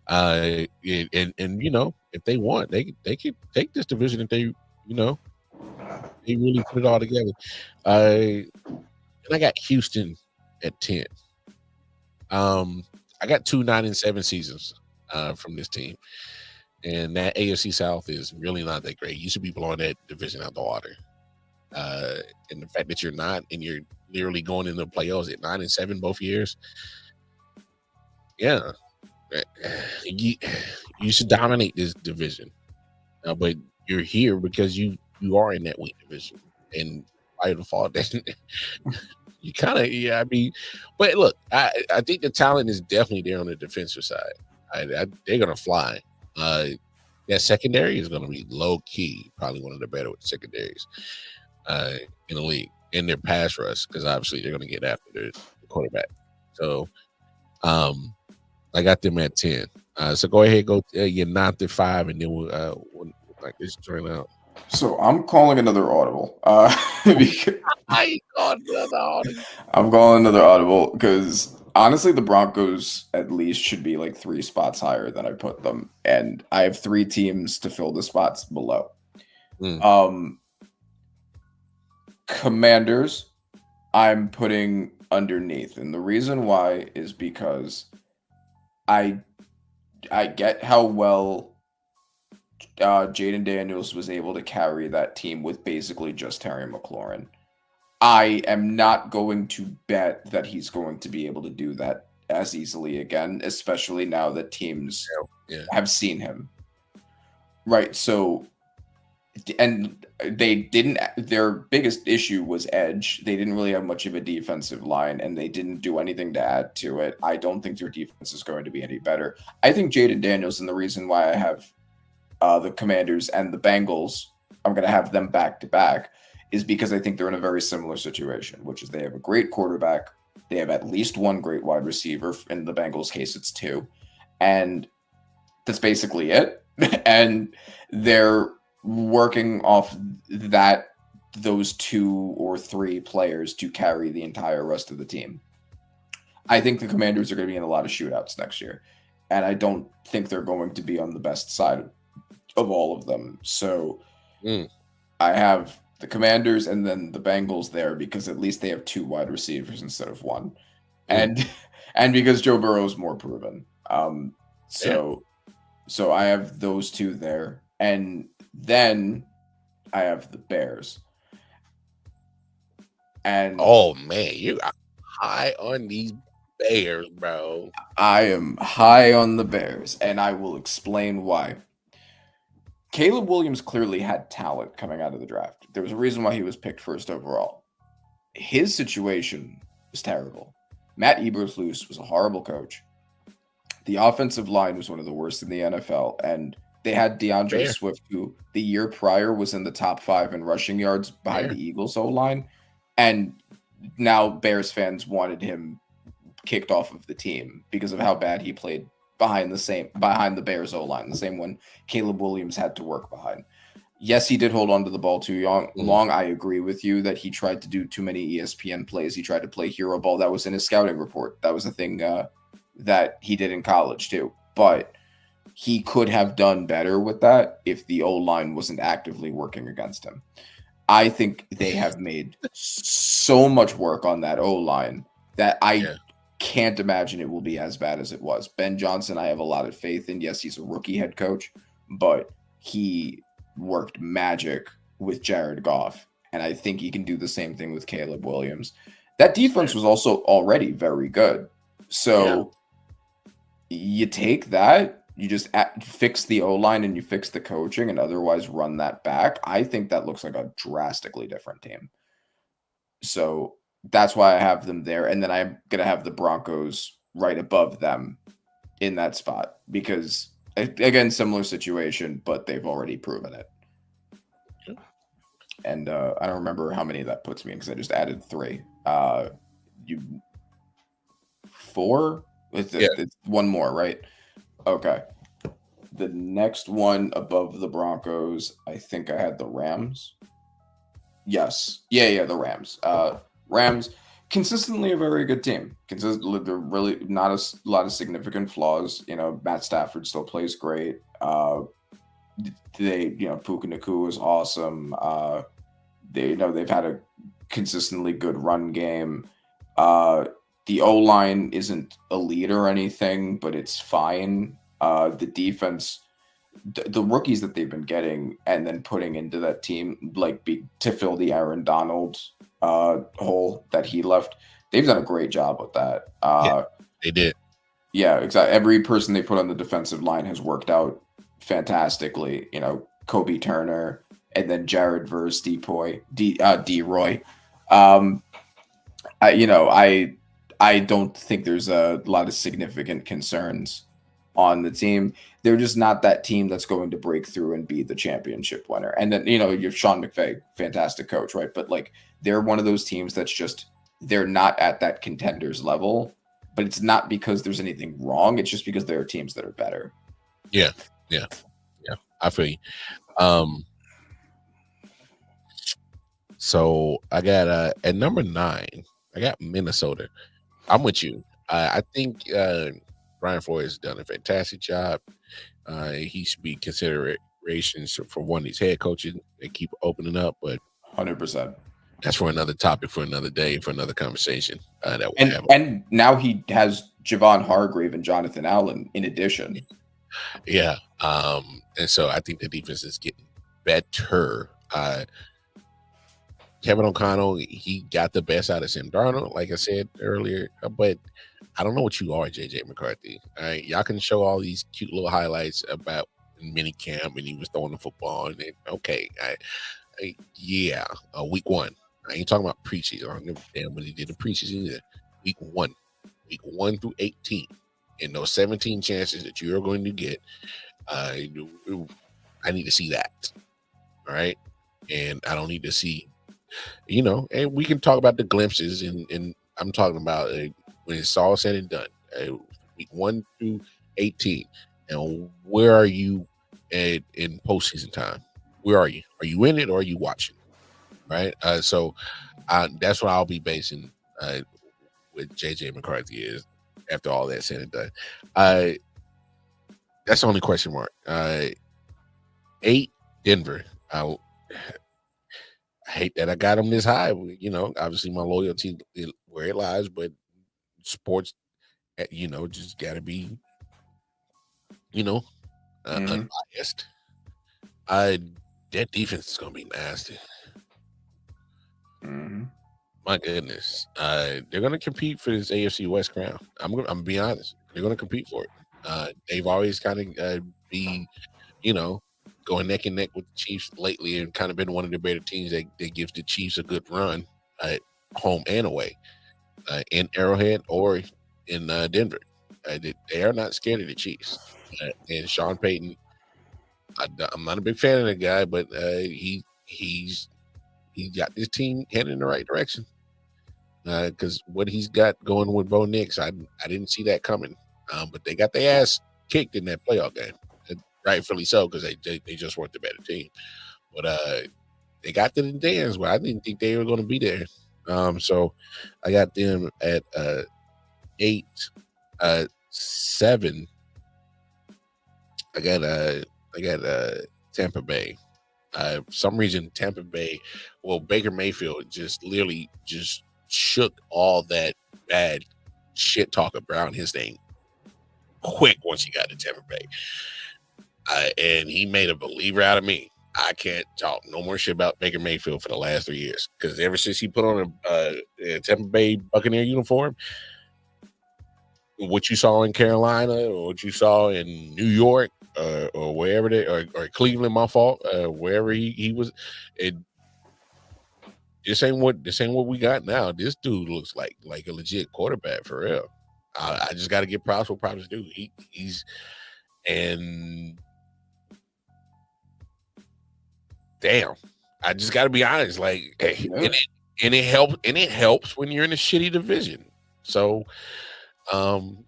And if they want, they could take this division if they really put it all together. And I got Houston at 10. I got 2 9-7 seasons from this team, and that AFC South is really not that great. You should be blowing that division out the water. And the fact that you're not, and you're literally going into the playoffs at 9-7 both years, yeah, you should dominate this division. But you're here because you are in that weak division, and by default, you kind of, I mean, but look, I think the talent is definitely there on the defensive side. They're gonna fly. That secondary is gonna be low key, probably one of the better secondaries in the league. In their pass rush, because obviously they're gonna get after the quarterback. So, I got them at 10. So go ahead, go your 9 to 5, and then we'll like this turn out. So I'm calling another audible. Because I'm calling another audible because honestly, the Broncos at least should be like 3 spots higher than I put them, and I have 3 teams to fill the spots below. Commanders, I'm putting underneath, and the reason why is because I get how well Jaden Daniels was able to carry that team with basically just Terry McLaurin. I am not going to bet that he's going to be able to do that as easily again, especially now that teams have seen him. Right. So, and they didn't, their biggest issue was edge. They didn't really have much of a defensive line, and they didn't do anything to add to it. I don't think their defense is going to be any better. I think Jaden Daniels, and the reason why I have the Commanders and the Bengals, I'm going to have them back to back, is because I think they're in a very similar situation, which is they have a great quarterback. They have at least one great wide receiver. In the Bengals case, it's two. And that's basically it. And they're working off those 2 or 3 players to carry the entire rest of the team. I think the Commanders are going to be in a lot of shootouts next year. And I don't think they're going to be on the best side of all of them. So I have the Commanders and then the Bengals there because at least they have 2 wide receivers instead of 1. And because Joe Burrow is more proven. So I have those 2 there. And then I have the Bears. And oh man, you are high on these Bears, bro. I am high on the Bears, and I will explain why. Caleb Williams clearly had talent coming out of the draft. There was a reason why he was picked first overall. His situation was terrible. Matt Eberflus was a horrible coach. The offensive line was one of the worst in the NFL, and they had DeAndre Swift, who the year prior was in the top 5 in rushing yards behind the Eagles O-line, and now Bears fans wanted him kicked off of the team because of how bad he played behind the Bears O-line, the same one Caleb Williams had to work behind. Yes, he did hold on to the ball too long. I agree with you that he tried to do too many ESPN plays. He tried to play hero ball. That was in his scouting report. That was a thing that he did in college too. But he could have done better with that if the O-line wasn't actively working against him. I think they have made so much work on that O-line that I can't imagine it will be as bad as it was. Ben Johnson, I have a lot of faith in. Yes, he's a rookie head coach, but he worked magic with Jared Goff, and I think he can do the same thing with Caleb Williams. That defense was also already very good. So you take that, you just fix the O-line and you fix the coaching and otherwise run that back. I think that looks like a drastically different team. So that's why I have them there. And then I'm going to have the Broncos right above them in that spot because, again, similar situation, but they've already proven it. And I don't remember how many that puts me in because I just added 3. 4? It's one more, right? Okay. The next one above the Broncos, I think I had the Rams. Yes. Yeah, the Rams. Rams, consistently a very good team. They're really not a lot of significant flaws. You know, Matt Stafford still plays great. Puka Nacua is awesome. They've had a consistently good run game. The O-line isn't elite or anything, but it's fine. The defense, the rookies that they've been getting and then putting into that team, to fill the Aaron Donald hole that he left, they've done a great job with that. They did. Yeah, exactly. Every person they put on the defensive line has worked out fantastically. You know, Kobe Turner and then Jared Verse, D-Roy. I don't think there's a lot of significant concerns on the team. They're just not that team that's going to break through and be the championship winner. And then, you have Sean McVay, fantastic coach, right? But they're one of those teams that's just, they're not at that contenders level, but it's not because there's anything wrong. It's just because there are teams that are better. Yeah. I feel you. So I got at number 9, I got Minnesota. I'm with you. I think Brian Flores has done a fantastic job. He should be considerations for one of these head coaches. They keep opening up, but 100%. that's for another topic, for another day, for another conversation that we'll have. And now he has Javon Hargrave and Jonathan Allen in addition. Yeah. And so I think the defense is getting better. Kevin O'Connell, he got the best out of Sam Darnold, like I said earlier, but I don't know what you are, JJ McCarthy. All right, y'all can show all these cute little highlights about mini camp and he was throwing the football, and then, okay, week 1. I ain't talking about preseason. I don't give a damn what he did in preseason either. Week 1 through 18, and those 17 chances that you are going to get, I need to see that. All right, and I don't need to see. And we can talk about the glimpses, and I'm talking about when it's all said and done, week 1 through 18, and where are you in postseason time? Where are you? Are you in it or are you watching? Right. So that's what I'll be basing with JJ McCarthy is after all that said and done. That's the only question mark. 8 Denver. I hate that I got them this high. Obviously my loyalty is where it lies, but sports, just got to be, unbiased. That defense is going to be nasty. Mm-hmm. My goodness. They're going to compete for this AFC West crown. I'm going to be honest. They're going to compete for it. They've always kind of going neck and neck with the Chiefs lately and kind of been one of the better teams that gives the Chiefs a good run at home and away in Arrowhead or in Denver. They are not scared of the Chiefs. And Sean Payton, I'm not a big fan of the guy, but he's got this team headed in the right direction. Because what he's got going with Bo Nix, I didn't see that coming. But they got their ass kicked in that playoff game. Rightfully so, because they just weren't the better team. But they got to the dance where I didn't think they were going to be there. So I got them at 8, 7. I got Tampa Bay. For some reason, Tampa Bay, Baker Mayfield just literally just shook all that bad shit talk around his name quick once he got to Tampa Bay. And he made a believer out of me. I can't talk no more shit about Baker Mayfield for the last 3 years, because ever since he put on a Tampa Bay Buccaneer uniform, what you saw in Carolina or what you saw in New York or wherever or Cleveland, my fault, wherever he was, this ain't what we got now. This dude looks like a legit quarterback for real. I just got to give props what props do. He's and damn, I just got to be honest. Like, and it helps when you're in a shitty division. So, and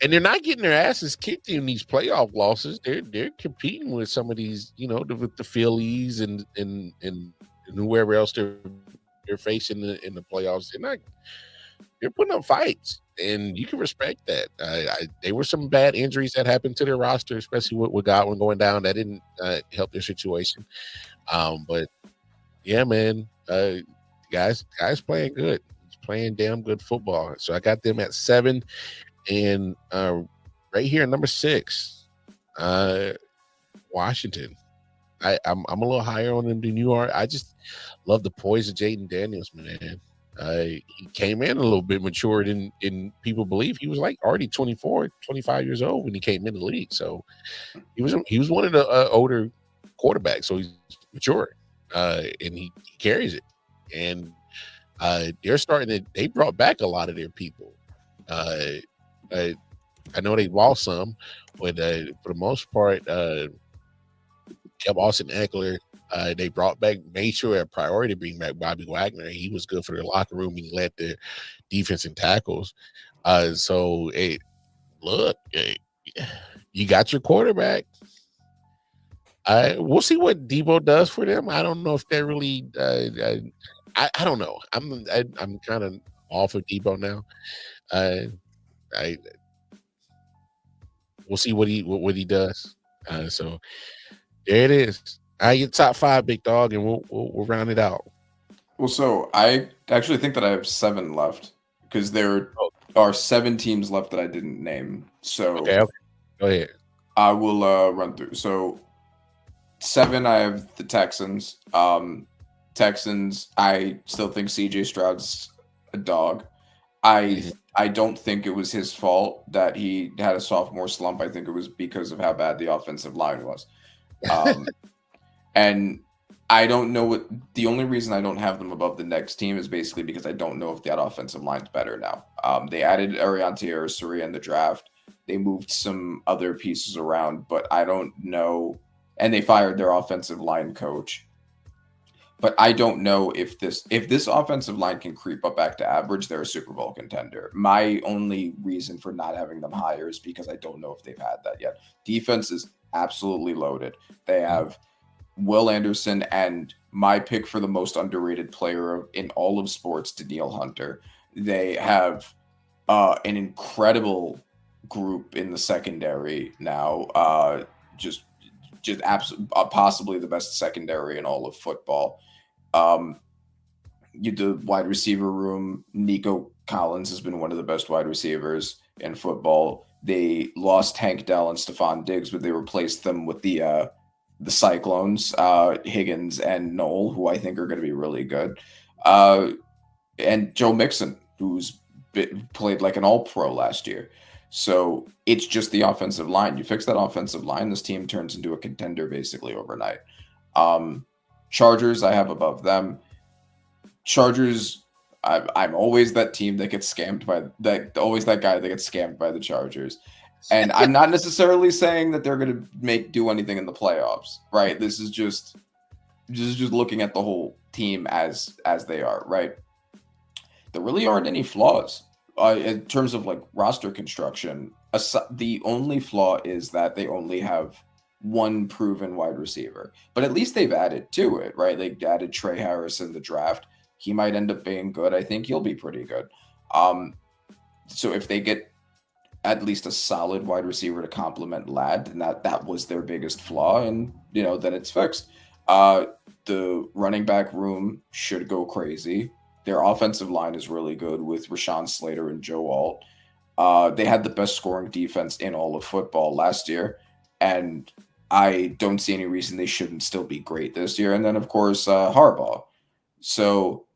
they're not getting their asses kicked in these playoff losses. They're competing with some of these, with the Phillies and whoever else they're facing in the playoffs. They're putting up fights, and you can respect that. There were some bad injuries that happened to their roster, especially with Godwin going down. That didn't help their situation. But yeah, man, guys playing good. He's playing damn good football. So I got them at 7, and right here number 6, Washington. I'm a little higher on them than you are. I just love the poise of Jaden Daniels, man. He came in a little bit mature than people believe. He was like already 24, 25 years old when he came in the league. So he was one of the older quarterbacks. So he's mature, and he carries it. And they brought back a lot of their people. I know they lost some, but for the most part, kept Austin Eckler. They brought back, made sure a priority to bring back Bobby Wagner. He was good for their locker room. He led the defense in tackles. So you got your quarterback. We'll see what Debo does for them. I don't know if they're really. I don't know. I'm kind of off of Debo now. We'll see what he does. So there it is. I get top 5, big dog, and we'll round it out. Well, so I actually think that I have 7 left because there Oh, are 7 teams left that I didn't name. So okay, okay. Go ahead. I will run through. So 7, I have the Texans. Texans, I still think CJ Stroud's a dog. Mhm. I don't think it was his fault that he had a sophomore slump. I think it was because of how bad the offensive line was. Um, and I don't know what the only reason I don't have them above the next team is basically because I don't know if that offensive line's better now. They added Ariante Arosuri in the draft. They moved some other pieces around, but I don't know. And they fired their offensive line coach. But I don't know if this offensive line can creep up back to average. They're a Super Bowl contender. My only reason for not having them higher is because I don't know if they've had that yet. Defense is absolutely loaded. They have Will Anderson and my pick for the most underrated player in all of sports, Danielle Hunter. They have an incredible group in the secondary now. Just possibly the best secondary in all of football. Um, the wide receiver room, Nico Collins has been one of the best wide receivers in football. They lost Hank Dell and Stephon Diggs, but they replaced them with the Cyclones, Higgins and Knoll, who I think are going to be really good. And Joe Mixon, played like an all-pro last year. So it's just the offensive line. You fix that offensive line, this team turns into a contender basically overnight. Chargers, I have above them. Chargers, I'm always that team that gets scammed by that. Always that guy that gets scammed by the Chargers. And I'm not necessarily saying that they're going to do anything in the playoffs, right? This is just looking at the whole team as they are, right? There really aren't any flaws in terms of like roster construction. The only flaw is that they only have one proven wide receiver, but at least they've added to it, right? They added Trey Harris in the draft. He might end up being good. I think he'll be pretty good. So if they get at least a solid wide receiver to complement Ladd, and that was their biggest flaw, and then it's fixed. The running back room should go crazy. Their offensive line is really good with Rashawn Slater and Joe Alt. They had the best scoring defense in all of football last year, and I don't see any reason they shouldn't still be great this year. And then, of course, Harbaugh. So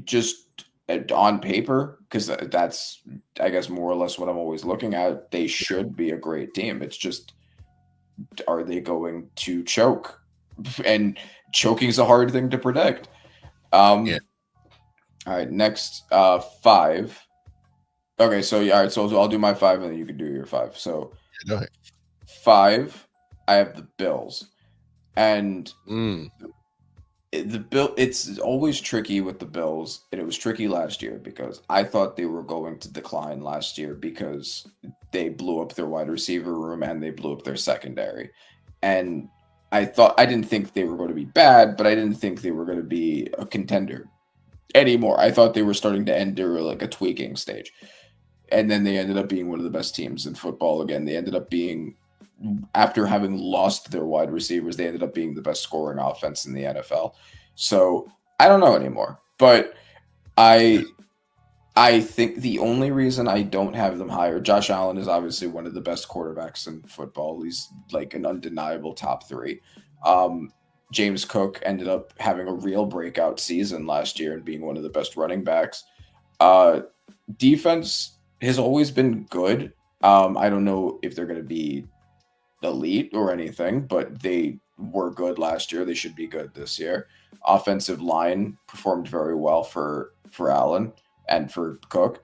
just on paper, because that's, I guess, more or less what I'm always looking at, they should be a great team. It's just, are they going to choke? And choking is a hard thing to predict. Yeah. All right, next 5. Okay, so all right, so I'll do my 5 and then you can do your 5. So Go ahead. 5, I have the Bills. And it's always tricky with the Bills, and it was tricky last year because I thought they were going to decline last year because they blew up their wide receiver room and they blew up their secondary. And I didn't think they were going to be bad, but I didn't think they were going to be a contender anymore. I thought they were starting to enter like a tweaking stage. And then they ended up being one of the best teams in football again. They ended up being, after having lost their wide receivers, they ended up being the best scoring offense in the NFL. So I don't know anymore. But I think the only reason I don't have them higher, Josh Allen is obviously one of the best quarterbacks in football. He's like an undeniable top 3. James Cook ended up having a real breakout season last year and being one of the best running backs. Defense has always been good. I don't know if they're going to be elite or anything, but they were good last year. They should be good this year. Offensive line performed very well for Allen and for Cook.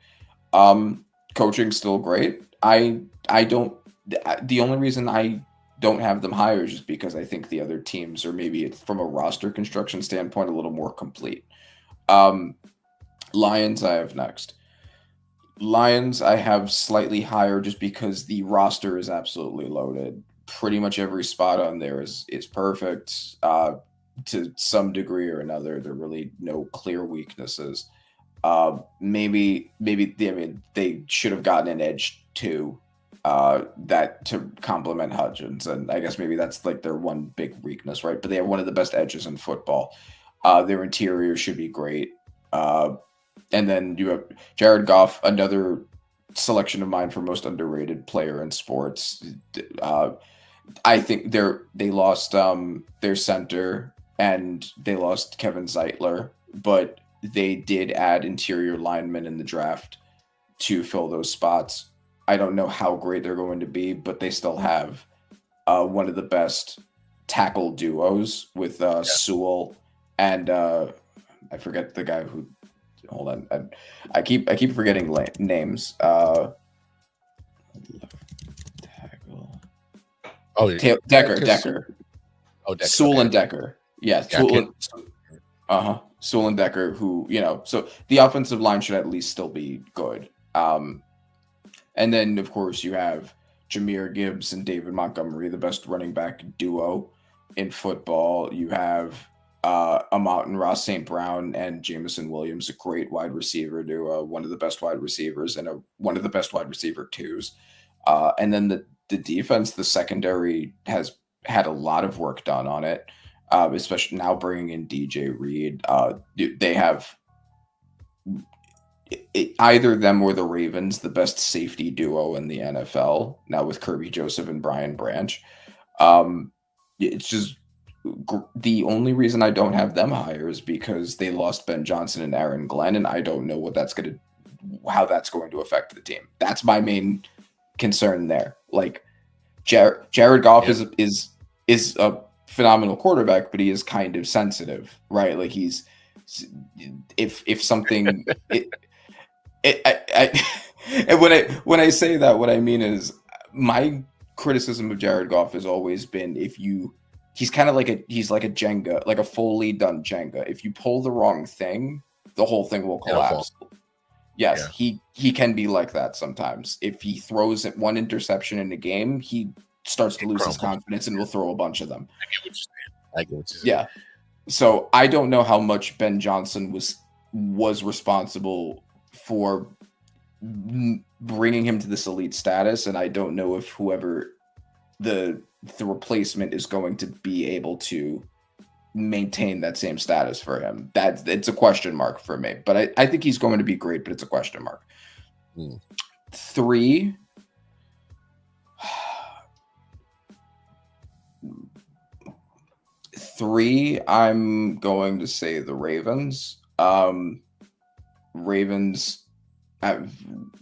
Coaching still great. The only reason I don't have them higher is just because I think the other teams are maybe from a roster construction standpoint a little more complete. Lions I have next. Lions I have slightly higher just because the roster is absolutely loaded. Pretty much every spot on there is perfect to some degree or another. There are really no clear weaknesses. Maybe they should have gotten an edge too, that to complement Hudgens, and I guess maybe that's like their one big weakness, right? But they have one of the best edges in football. Their interior should be great. And then you have Jared Goff, another selection of mine for most underrated player in sports. I think they lost their center and they lost Kevin Zeitler, but they did add interior linemen in the draft to fill those spots. I don't know how great they're going to be, but they still have one of the best tackle duos with Sewell and I forget the guy who. Hold on, I keep forgetting names. Tackle. Oh, yeah. Decker. Oh, Decker. Sewell and Decker. Yeah, Sewell and Decker. Who so the offensive line should at least still be good. And then of course you have Jahmyr Gibbs and David Montgomery, the best running back duo in football. You have Amon-Ra St. Brown and Jameson Williams, a great wide receiver duo, one of the best wide receivers and one of the best wide receiver twos. And then the defense, the secondary has had a lot of work done on it, especially now bringing in DJ Reed. They have either them or the Ravens, the best safety duo in the NFL now with Kirby Joseph and Brian Branch. It's just the only reason I don't have them higher is because they lost Ben Johnson and Aaron Glenn, and I don't know how that's going to affect the team. That's my main concern there. Like Jared Goff is a phenomenal quarterback, but he is kind of sensitive, right? Like he's if something and when I say that, what I mean is my criticism of Jared Goff has always been he's kind of like a Jenga, like a fully done Jenga. If you pull the wrong thing, the whole thing will collapse. Yes, yeah. He can be like that sometimes. If he throws one interception in a game, he starts to lose his confidence and will throw a bunch of them. I get what you're saying. Yeah. So I don't know how much Ben Johnson was responsible for bringing him to this elite status, and I don't know if whoever the replacement is going to be able to maintain that same status for him. It's a question mark for me, but I think he's going to be great, but it's a question mark. 3, I'm going to say the Ravens. Ravens have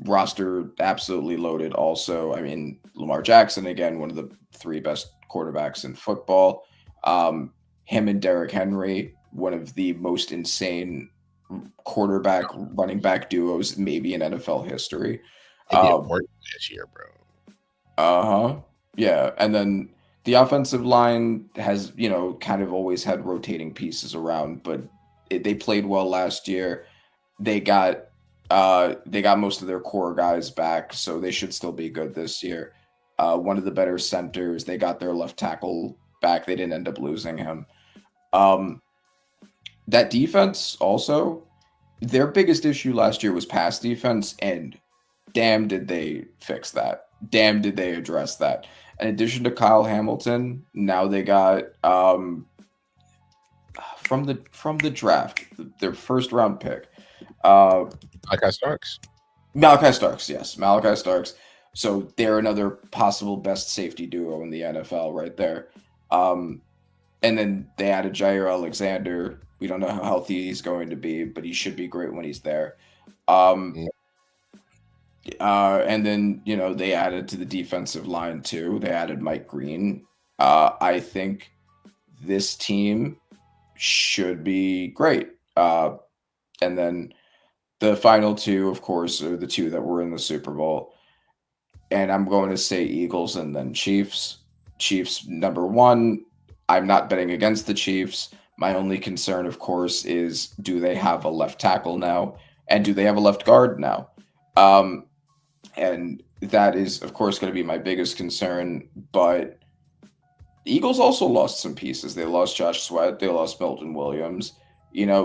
roster absolutely loaded also. I mean, Lamar Jackson, again, one of the 3 best quarterbacks in football. Him and Derrick Henry, one of the most insane running back duos maybe in NFL history. This year, bro. Yeah. And then the offensive line has, kind of always had rotating pieces around, but they played well last year. They got most of their core guys back, so they should still be good this year. One of the better centers, they got their left tackle back. They didn't end up losing him. That defense also, their biggest issue last year was pass defense, and damn did they fix that. Damn did they address that. In addition to Kyle Hamilton, now they got from the draft, their first round pick. Malachi Starks. Yes. Malachi Starks. So they're another possible best safety duo in the NFL right there. And then they added Jair Alexander. We don't know how healthy he's going to be, but he should be great when he's there. And then, they added to the defensive line too. They added Mike Green. I think this team should be great. And then the final 2, of course, are the 2 that were in the Super Bowl. And I'm going to say Eagles and then Chiefs. Chiefs, number 1. I'm not betting against the Chiefs. My only concern, of course, is do they have a left tackle now? And do they have a left guard now? And that is, of course, going to be my biggest concern. But the Eagles also lost some pieces. They lost Josh Sweat. They lost Milton Williams.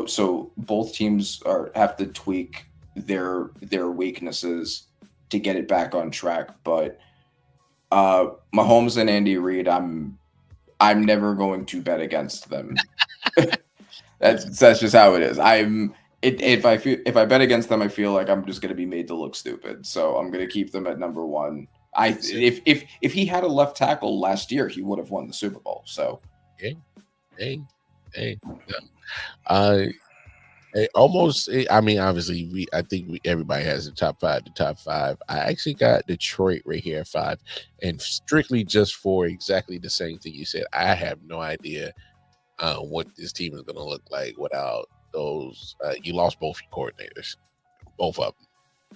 So both teams have to tweak their weaknesses to get it back on track. But Mahomes and Andy Reid, I'm never going to bet against them. That's just how it is. If I bet against them, I feel like I'm just gonna be made to look stupid. So I'm gonna keep them at number one. If he had a left tackle last year, he would have won the Super Bowl. So hey. Almost. I mean, obviously, I think everybody has the top five. The top five. I actually got Detroit right here at 5, and strictly just for exactly the same thing you said. I have no idea what this team is going to look like without those. You lost both your coordinators, both of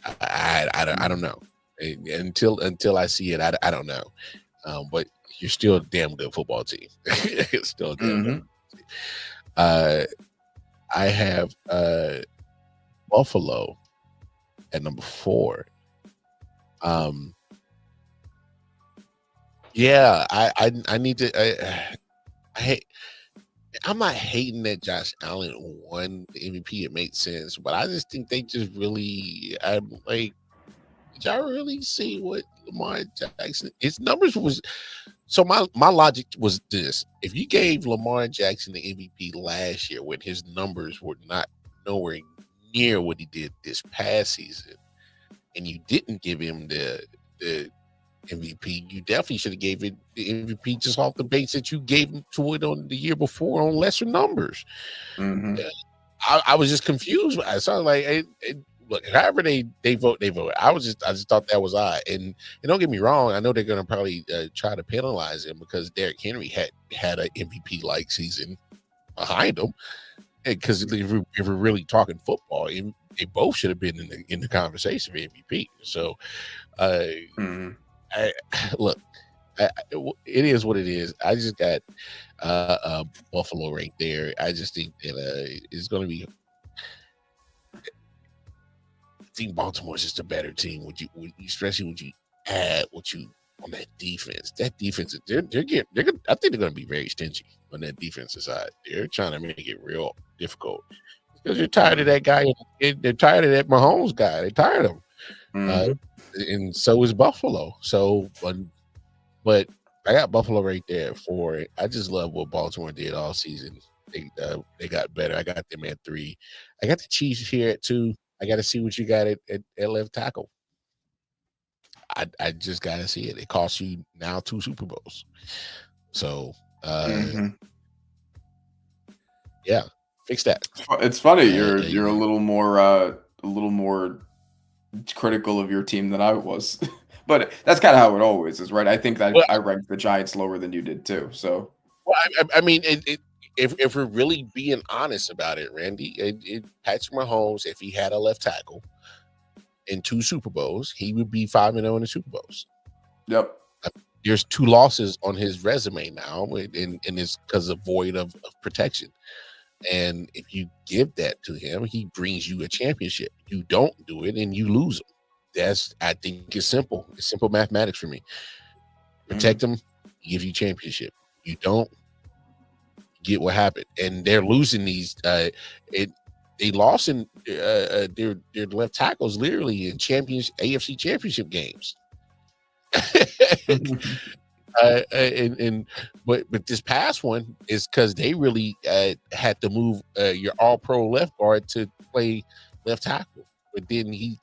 them. I don't know. Until I see it, I don't know. But you're still a damn good football team. It's still a damn good team. I have Buffalo at number 4. Yeah, I need to. I'm not hating that Josh Allen won the MVP. It makes sense, but I just think they just really. I'm like, did y'all really see what Lamar Jackson? His numbers was. So my logic was this: if you gave Lamar Jackson the MVP last year when his numbers were not nowhere near what he did this past season, and you didn't give him the MVP, you definitely should have gave it the MVP just off the base that you gave him to it on the year before on lesser numbers. I was just confused. I saw like, look, however they vote, they vote. I just thought that was odd. And don't get me wrong, I know they're going to probably try to penalize him because Derrick Henry had an MVP like season behind him. Because if we're really talking football, they both should have been in the conversation for MVP. So, look, it is what it is. I just got Buffalo right there. I just think that it's going to be. I think Baltimore's just a better team. Especially when you add what you on that defense. That defense, I think they're going to be very stingy on that defensive side. They're trying to make it real difficult because they're tired of that guy. They're tired of that Mahomes guy. They're tired of him. And so is Buffalo. So, but I got Buffalo right there for it. I just love what Baltimore did all season. They got better. I got them at 3. I got the Chiefs here at 2. I got to see what you got at left tackle. I just got to see it. It costs you now 2 Super Bowls. So, yeah, fix that. It's funny. You're a little more critical of your team than I was, but that's kind of how it always is, right? I think that I ranked the Giants lower than you did too. So, well, I mean, if we're really being honest about it, Randy, Patrick Mahomes, if he had a left tackle in 2 Super Bowls, he would be 5-0 in the Super Bowls. Yep. There's 2 losses on his resume now, and it's because of void of protection. And if you give that to him, he brings you a championship. You don't do it, and you lose him. I think it's simple. It's simple mathematics for me. Protect him, he gives you championship. You don't, get what happened. And they're losing these. They lost in their left tackles literally in AFC championship games. But this past one is because they really had to move your all-pro left guard to play left tackle. But then you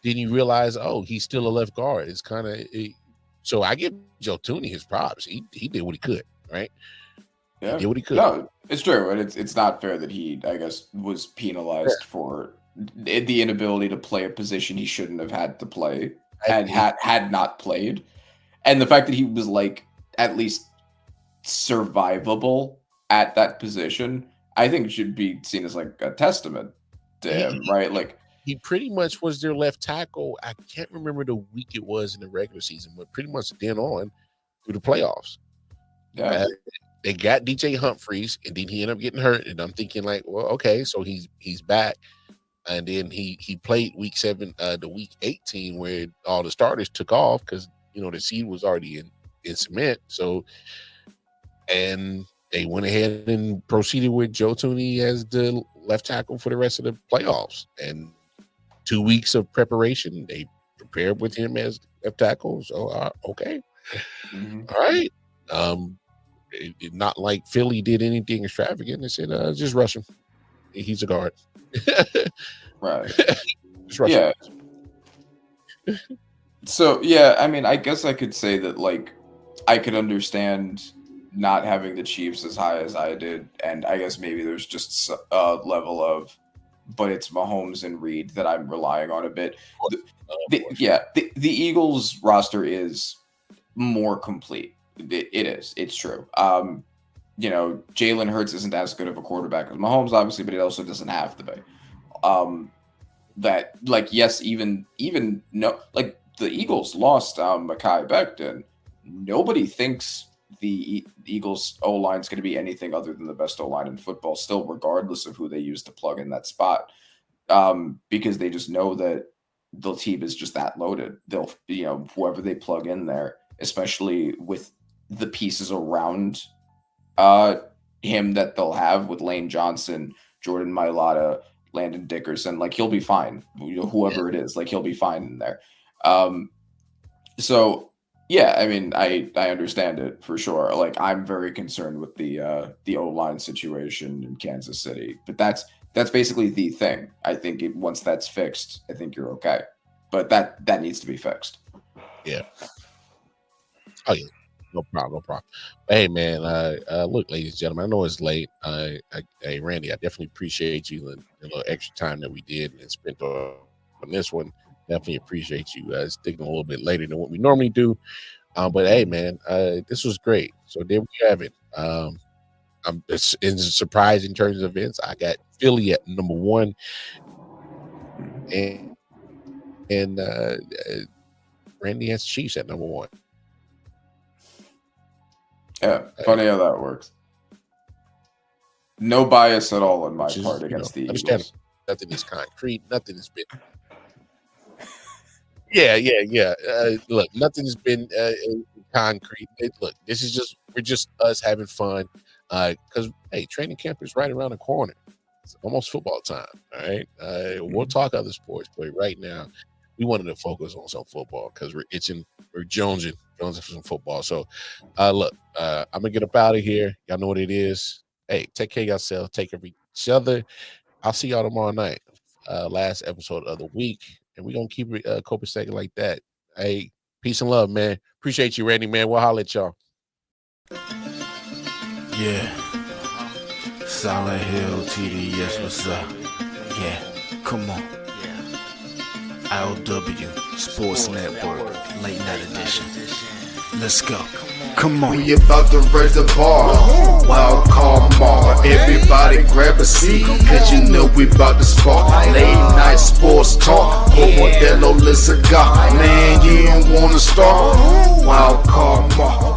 realize, oh, he's still a left guard. It's kind of so I give Joe Tooney his props. He did what he could, right? Yeah, he did what he could. No, it's true, and it's not fair that he, I guess, was penalized for the inability to play a position he shouldn't have had to play and had not played. And the fact that he was like at least survivable at that position, I think should be seen as like a testament to him, right? Like he pretty much was their left tackle. I can't remember the week it was in the regular season, but pretty much then on through the playoffs. Yeah. They got DJ Humphries, and then he ended up getting hurt. And I'm thinking like, well, okay, so he's back. And then he played week 7, the week 18 where all the starters took off because the seed was already in cement. So, and they went ahead and proceeded with Joe Tooney as the left tackle for the rest of the playoffs. And 2 weeks of preparation, they prepared with him as left tackle. So, okay. All right. not like Philly did anything extravagant. They said, just rush him. He's a guard. Right. Just rush Yeah. him. So yeah, I mean, I guess I could say that like I could understand not having the Chiefs as high as I did, and I guess maybe there's just a level of, but it's Mahomes and Reed that I'm relying on a bit. The Eagles roster is more complete. It is. It's true. You know, Jalen Hurts isn't as good of a quarterback as Mahomes, obviously, but it also doesn't have to be. That like yes, even no, like the Eagles lost Mekhi Becton. Nobody thinks the Eagles O-line is going to be anything other than the best O-line in football, still, regardless of who they use to plug in that spot, because they just know that the team is just that loaded. They'll, you know, whoever they plug in there, especially with the pieces around him that they'll have with Lane Johnson, Jordan Mailata, Landon Dickerson, like he'll be fine. You know, whoever it is, like he'll be fine in there. So yeah, I mean, I understand it for sure. Like I'm very concerned with the O-line situation in Kansas City, but that's basically the thing. I think once that's fixed, I think you're okay. But that needs to be fixed. Yeah. Oh yeah. No problem. Hey man, look, ladies and gentlemen, I know it's late. Hey Randy, I definitely appreciate you and the little extra time that we did and spent on this one. Definitely appreciate you sticking a little bit later than what we normally do. But hey man, this was great. So there we have it. It's a surprise in terms of events. I got Philly at number 1, and Randy has Chiefs at number 1. Yeah, funny how that works. No bias at all on my part against the Eagles. Nothing is concrete. Nothing has been. Yeah. Look, nothing has been concrete. Look, we're just us having fun. Because hey, training camp is right around the corner. It's almost football time. All right. We'll talk other sports, but right now we wanted to focus on some football because we're jonesing for some football. So look, I'm gonna get up out of here. Y'all know what it is. Hey, take care of yourself, take care of each other. I'll see y'all tomorrow night. Last episode of the week. And we're gonna keep it copacetic like that. Hey, peace and love, man. Appreciate you, Randy, man. We'll holler at y'all. Yeah. Silent Hill TD, yes, what's up? Yeah, come on. I.O.W. Sports Network, late night edition. Let's go. Come on. We about to raise the bar. Wild card mark. Everybody grab a seat, cause you know we about to spark. Late night sports talk. Como Modelo, let's go. Man, you don't wanna start. Wild card mark.